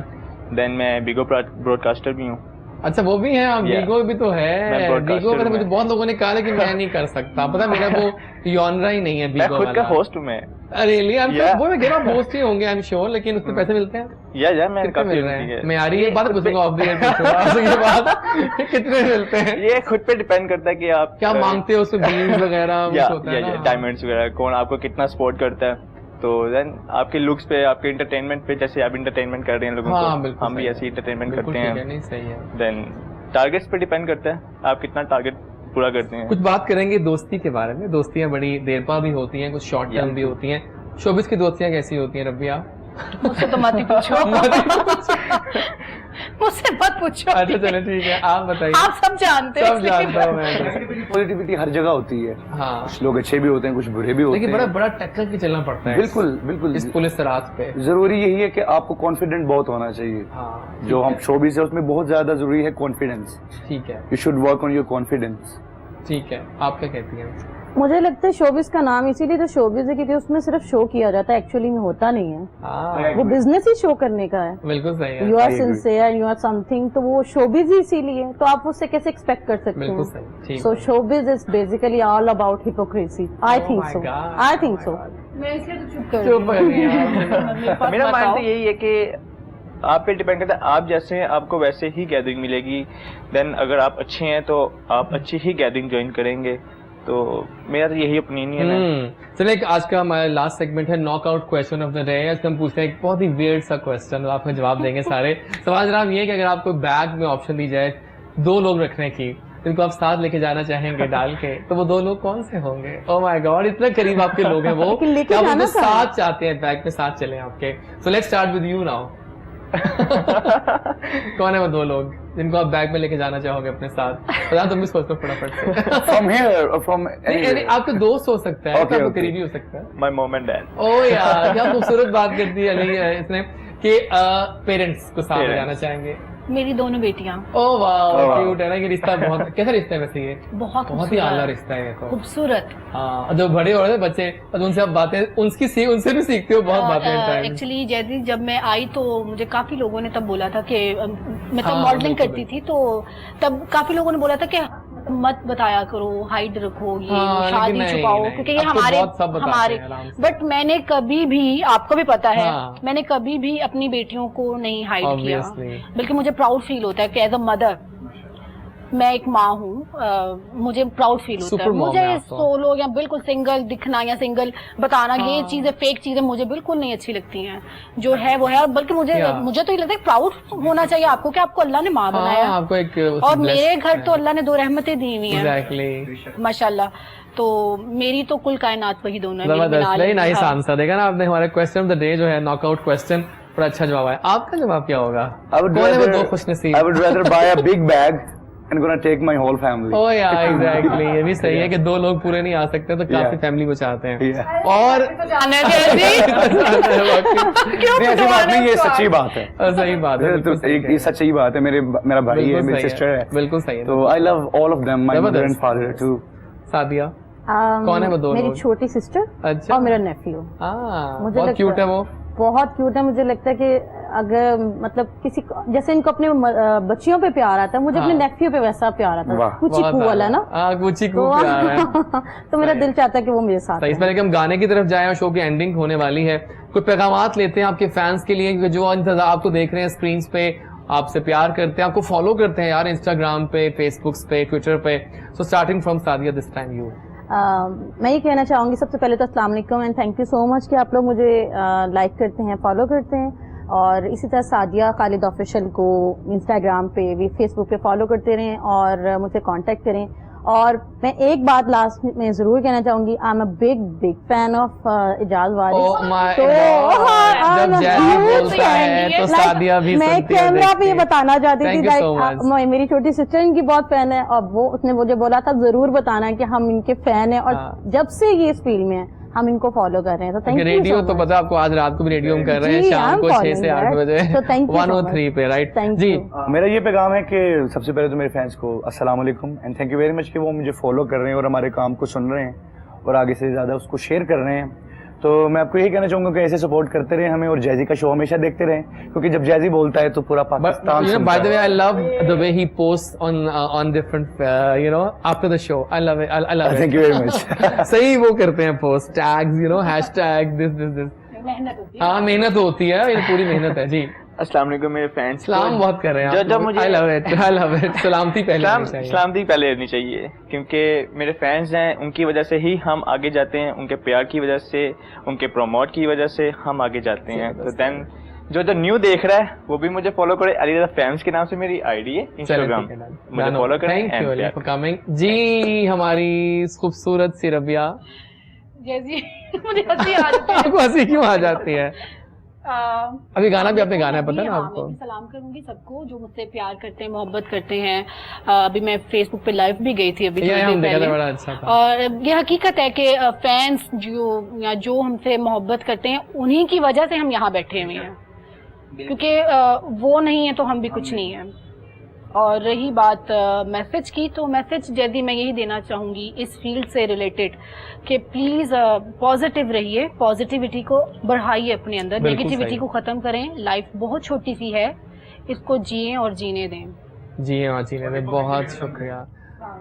देन मैं बिगो ब्रॉडकास्टर भी हूँ। अच्छा वो भी है, आप Yeah. बीगो भी तो मैं है। broadcaster बीगो का तो हूँ मुझे मैं। बहुत लोगों ने कहा है कि मैं नहीं कर सकता, पता है मेरा वो यॉनरा ही नहीं है मैं बीगो खुद का वाला। होस्ट हूँ मैं। Really Yeah. वो मैं कह रहा हूँ होस्ट ही होंगे आई एम श्योर, लेकिन उसके पैसे मिलते हैं? या मैं कितने काफी मिल रहे हैं? मैं आ रही है बात पूछूंगा ऑफ द एयर पूछूंगा आपसे ये बात। कितने मिलते हैं? ये खुद पे डिपेंड करता है कि आप क्या मांगते हो उसमें बीन्स वगैरह कुछ होता है ना? डायमंड्स वगैरह, कौन आपको कितना सपोर्ट करता है, तो देन आपके लुक्स पे, आपके एंटरटेनमेंट पे, जैसे आप एंटरटेनमेंट कर रहे हैं लोगों हाँ, को, बिल्कुल हम भी सही ऐसे ही एंटरटेनमेंट बिल्कुल करते ठीक है, हैं। नहीं सही है। देन टारगेट्स पे डिपेंड करता है आप कितना टारगेट पूरा करते हैं। कुछ बात करेंगे दोस्ती के बारे में। दोस्तियां बड़ी देर पा भी होती हैं, कुछ शॉर्ट टर्म भी होती हैं। शोबिस की दोस्तियां कैसी होती हैं रबिया? मुझसे तो मत ही पूछो। मुझसे मत पूछो। अच्छा चलो ठीक है, आप बताइए। आप सब जानते हैं सब इसलिए जानता हूँ मैं। पॉजिटिविटी हर जगह होती है। हाँ, कुछ लोग अच्छे भी होते हैं, कुछ बुरे भी होते लेकिन हैं। बड़ा बड़ा टक्कर के चलना पड़ता है। बिल्कुल बिल्कुल। इस पुलिस रात पे। जरूरी यही है कि आपको कॉन्फिडेंट बहुत होना चाहिए। हाँ, जो हम शोबिस है उसमें बहुत ज्यादा जरूरी है कॉन्फिडेंस। ठीक है you should work on your confidence. ठीक है। आप क्या कहती हैं? मुझे लगता है शोबिस का नाम इसीलिए तो शोबिस है क्योंकि उसमें सिर्फ शो किया जाता है, एक्चुअली में होता नहीं है। हाँ, वो बिजनेस ही शो करने का है। बिल्कुल सही है। You are sincere, you are something, तो वो शोबिज ही इसीलिए, तो आप उससे कैसे एक्सपेक्ट कर सकते बिल्कुल हैं? सही। ठीक so showbiz is basically all about hypocrisy. I think so. I think so. मैं इसलिए तो चुप कर चुप कर रही हैं। मेरा माइंड तो यही है कि आप पे डिपेंड करता है, आप जैसे हैं आपको वैसे ही गैदरिंग मिलेगी। देन अगर आप अच्छे हैं तो आप अच्छी ही गैदरिंग ज्वाइन करेंगे। तो मेरा तो यही ओपिनियन है। चलिए एक आज का हमारा लास्ट सेगमेंट है knockout question of the day. आज हम पूछते हैं एक बहुत ही वियर्ड सा क्वेश्चन, आपको जवाब देंगे सारे। सवाल जनाब ये है कि अगर आपको बैग में ऑप्शन दी जाए 2 लोग रखने की, जिनको आप साथ लेके जाना चाहेंगे डाल के, तो वो 2 लोग कौन से होंगे? ओह माय गॉड, इतने करीब आपके लोग हैं वो। लेकिन लेके क्या आप जाना उनको कहाँ है? साथ चाहते हैं, बैग में साथ चले आपके? So let's start with you now. कौन है वो 2 लोग जिनको आप बैग में लेके जाना चाहोगे अपने साथ? पता तुम भी सोच लो फटाफट से। फ्रॉम हियर और फ्रॉम नहीं, आपके दोस्त हो सकता है, Okay, आपको okay. करीबी हो सकता है। My mom and dad. ओ यार क्या खूबसूरत बात कर दी अली इसने कि पेरेंट्स को साथ ले Parents. जाना चाहेंगे। मेरी दोनों बेटियां ओ वाह, वाह। क्यूट है ना ये रिश्ता। बहुत कैसा रिश्ता है वैसे ये? बहुत बहुत ही खूबसूरत। आला रिश्ता है ये तो। खूबसूरत। हाँ, और जो बड़े हो रहे हैं बच्चे, और उनसे आप बातें उनसे भी सीखते हो बहुत बातें टाइम। एक्चुअली जैदी जब मैं आई तो मुझे काफी लोगों ने तब बोला था कि मैं तब हाँ, मॉडलिंग बिल्कुल, करती थी, तो तब काफी लोगों ने बोला था कि मत बताया करो, हाइड रखो, ये हाँ, शादी लेकिन नहीं, छुपाओ, नहीं, क्योंकि ये अब तो हमारे बहुत सब बताते हमारे हैं आराम से। बट मैंने कभी भी, आपको भी पता है, हाँ। मैंने कभी भी अपनी बेटियों को नहीं हाइड किया, Obviously. बल्कि मुझे प्राउड फील होता है कि एज अ मदर मैं एक माँ हूँ, मुझे प्राउड फील होता है। मुझे सोलो या बिल्कुल सिंगल दिखना या सिंगल बताना, ये चीजें फेक चीजें मुझे बिल्कुल नहीं अच्छी लगती हैं। जो है वो है, बल्कि मुझे तो ये लगता है प्राउड होना चाहिए आपको कि आपको अल्लाह ने माँ बनाया, आपको एक और मेरे घर तो अल्लाह ने 2 रहमतें दी हुई हैं माशाल्लाह। तो मेरी तो कुल कायनात वही दोनों है। Very nice answer. देखा ना आपने, हमारे क्वेश्चन ऑफ द डे जो है नॉकआउट क्वेश्चन, बड़ा अच्छा जवाब है। आपका जवाब क्या होगा? कौन है वो 2 खुशनसीब? I would rather buy a big bag and gonna take my whole family. Oh yeah, exactly. ये भी सही है कि 2 लोग पूरे नहीं आ सकते तो काफी फैमिली को चाहते हैं। और ऐसी बात नहीं, ये सच्ची बात है। सही बात है, तो ये सच्ची बात है। मेरा भाई है, मेरी सिस्टर है, बिल्कुल सही है। तो I love all of them, my mother and father too. Sadia कौन है वो 2 लोग? मेरी छोटी सिस्टर अच्छा, और मेरा नेफ्यू। मुझे बहुत क्यूट है वो, बहुत क्यूट है। मुझे लगता है कि अगर मतलब किसी जैसे इनको अपने बच्चियों पे प्यार आता है, मुझे अपने नेफ्यू पे वैसा प्यार आता है, कुछ ही कूल वाला ना, कुछ ही कूल प्यार है। तो मेरा दिल चाहता है कि वो मेरे साथ है। इस पहले कि हम गाने की तरफ जाएं और शो की एंडिंग होने वाली है, कुछ पैगामात लेते हैं आपके फैंस के लिए, क्योंकि जो इंतजार आपको देख रहे हैं स्क्रीन पे, आपसे प्यार करते हैं, आपको फॉलो करते हैं यार इंस्टाग्राम पे, फेसबुक पे, ट्विटर पे। So starting from Sadia this time you. मैं ये कहना चाहूँगी सबसे पहले तो अस्सलाम वालेकुम and thank you so much कि आप लोग मुझे लाइक करते हैं, फॉलो करते हैं, और इसी तरह सादिया खालिद ऑफिशियल को इंस्टाग्राम पे भी, फेसबुक पे फॉलो करते रहें और मुझसे कांटेक्ट करें। और मैं एक बात लास्ट में जरूर कहना चाहूंगी, I am a big fan of Ijaz Waris. जब जैज़ी बोलता है तो सादिया भी मैं सुनती है, कैमरा पे ये बताना चाहती थी, so मेरी छोटी सिस्टर इनकी बहुत फैन है, और वो उसने मुझे बोला था जरूर बताना कि हम इनके फैन है, और जब से ये इस फील्ड में है हम इनको फॉलो कर रहे हैं। तो थैंक यू। रेडियो तो पता है आपको, आज रात को भी रेडियो हम कर रहे हैं, शाम को 6 से 8 बजे 103 पे, राइट जी। मेरा ये पैगाम है कि सबसे पहले तो मेरे फैंस को अस्सलाम वालेकुम and thank you very much कि वो मुझे फॉलो कर रहे हैं और हमारे काम को सुन रहे हैं और आगे से ज़्यादा उसको शेयर कर रहे हैं। तो मैं आपको यही कहना चाहूंगा कि ऐसे सपोर्ट करते रहे हमें, और जैज़ी का शो हमेशा देखते रहें, क्योंकि जब जैज़ी बोलता है तो पूरा पाकिस्तान सुनता है। By the way I love the way he post on different after the show, I love it, I love it, thank you very much. सही वो करते हैं पोस्ट, टैग्स हैशटैग दिस। हाँ, मेहनत होती है, ये पूरी मेहनत है जी। अस्सलाम वालेकुम मेरे फैंस, सलाम बहुत कर रहे हैं आप, आई लव इट। सलामती पहले होनी चाहिए, क्योंकि मेरे फैंस हैं, उनकी वजह से ही हम आगे जाते हैं, उनके प्यार की वजह से, उनके प्रमोट की वजह से हम आगे जाते हैं। तो देन जो न्यू देख रहा है वो भी मुझे फॉलो करे, अली रज़ा फैंस के नाम से मेरी आईडी है इंस्टाग्राम, मुझे फॉलो करें। थैंक यू फॉर कमिंग जी। हमारी खूबसूरत सी रबिया, जैसी मुझे हंसी आ जाती है। आपको हंसी क्यों आ जाती है? अभी गाना भी आपने गाना है, पता है ना आपको। मैं सलाम करूंगी सबको जो मुझसे प्यार करते हैं, मोहब्बत करते हैं। अभी मैं फेसबुक पे लाइव भी गई थी अभी थोड़ी देर पहले, बड़ा अच्छा था। और ये हकीकत है कि फैंस जो हमसे मोहब्बत करते हैं, उन्हीं की वजह से हम यहाँ बैठे हुए हैं, क्योंकि वो नहीं है तो हम भी कुछ नहीं है। और रही बात मैसेज की, तो मैसेज जैदी मैं यही देना चाहूँगी इस फील्ड से रिलेटेड कि प्लीज़ पॉजिटिव रहिए, पॉजिटिविटी को बढ़ाइए अपने अंदर, नेगेटिविटी को ख़त्म करें। लाइफ बहुत छोटी सी है, इसको जिएं और जीने दें। जी हाँ, जीने दें। बहुत शुक्रिया,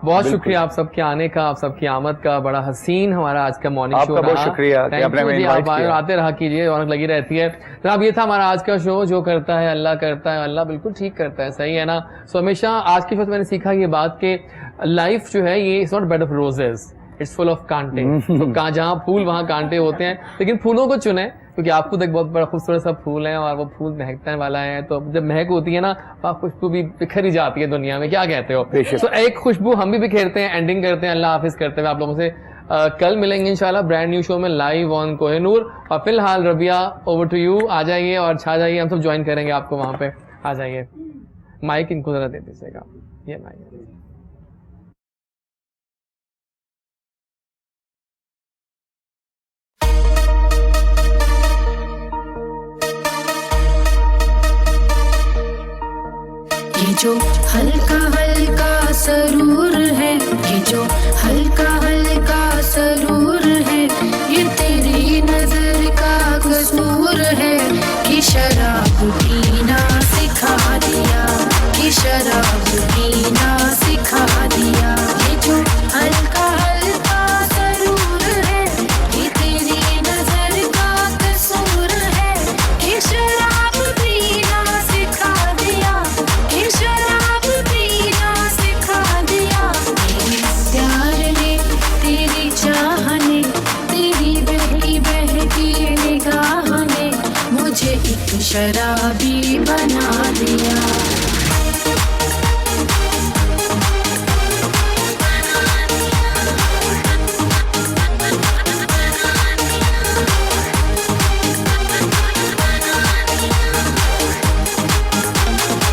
बहुत शुक्रिया आप सबके आने का, आप सबकी आमद का। बड़ा हसीन हमारा आज का मॉर्निंग शो रहा। बहुत शुक्रिया कि आपने हमें इनवाइट किया। आते रहा कीजिए, रौनक लगी रहती है। जनाब, ये था हमारा आज का शो। जो करता है अल्लाह करता है, अल्लाह बिल्कुल ठीक करता है, सही है ना। सो हमेशा आज के शो से मैंने सीखा ये बात कि लाइफ जो है ये it's not bed of roses, it's full of कांटे। तो जहाँ फूल वहाँ कांटे होते हैं, लेकिन फूलों को चुने, क्योंकि आपको एक बहुत बड़ा खूबसूरत सा फूल है और वो फूल महकने वाला है। तो जब महक होती है ना, आप खुशबू भी बिखरी जाती है दुनिया में, क्या कहते हो। तो एक खुशबू हम भी बिखेरते हैं, एंडिंग करते हैं अल्लाह हाफिज करते हुए आप लोगों से। कल मिलेंगे इंशाल्लाह ब्रांड न्यू शो में लाइव ऑन कोहिनूर। और फिलहाल रबिया, ओवर टू यू, आ जाइए और छा जाइए, हम सब ज्वाइन करेंगे आपको वहां पे। आ जाइए, माइक इनको जरा दे दीजिएगा, ये माइक। ये जो हल्का हल्का सरूर है, ये जो हल्का हल्का सरूर है, ये तेरी नजर का कसूर है कि शराब पीना सिखा दिया, कि शराब पीना सिखा दिया। ये जो हल्का हल्का सरूर है, ये तेरी नजर का कसूर है कि शराब पीना सिखा दिया, कि शराब पीना सिखा शराबी बना दिया।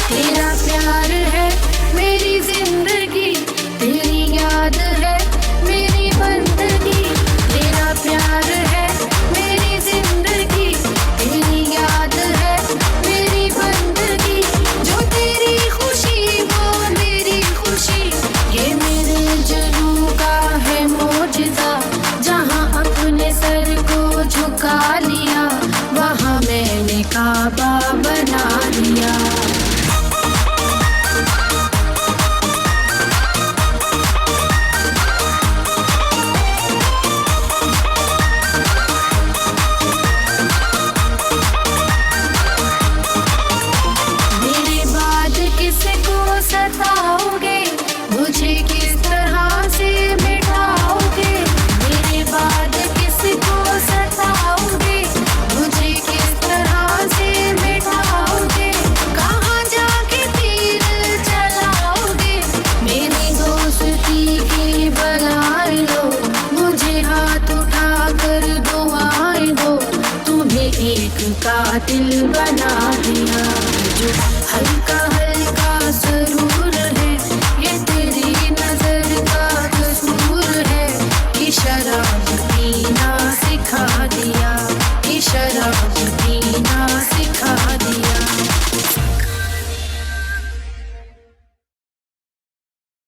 तेरा प्यार है मेरी जिंदगी, तेरी याद है मेरी बंदगी। तेरा प्यार है मेरी जिंदगी, तेरी याद है मेरी बंदगी। जो तेरी खुशी वो मेरी खुशी, ये मेरे जुनून का है मौजज़ा। जहाँ अपने सर को झुका लिया, वहाँ मैंने काबा बना लिया। मेरे बाद किसको सताओगे, मुझे किस तरह से मिटाओगे। मेरे बाद किसको सताओगे, मुझे किस तरह से मिटाओगे। कहाँ जाके तीर चलाओगे, मेरी दोस्ती की बगाए लो। मुझे हाथ उठाकर दुआएं दो, तुम्हें एक कातिल बना दे।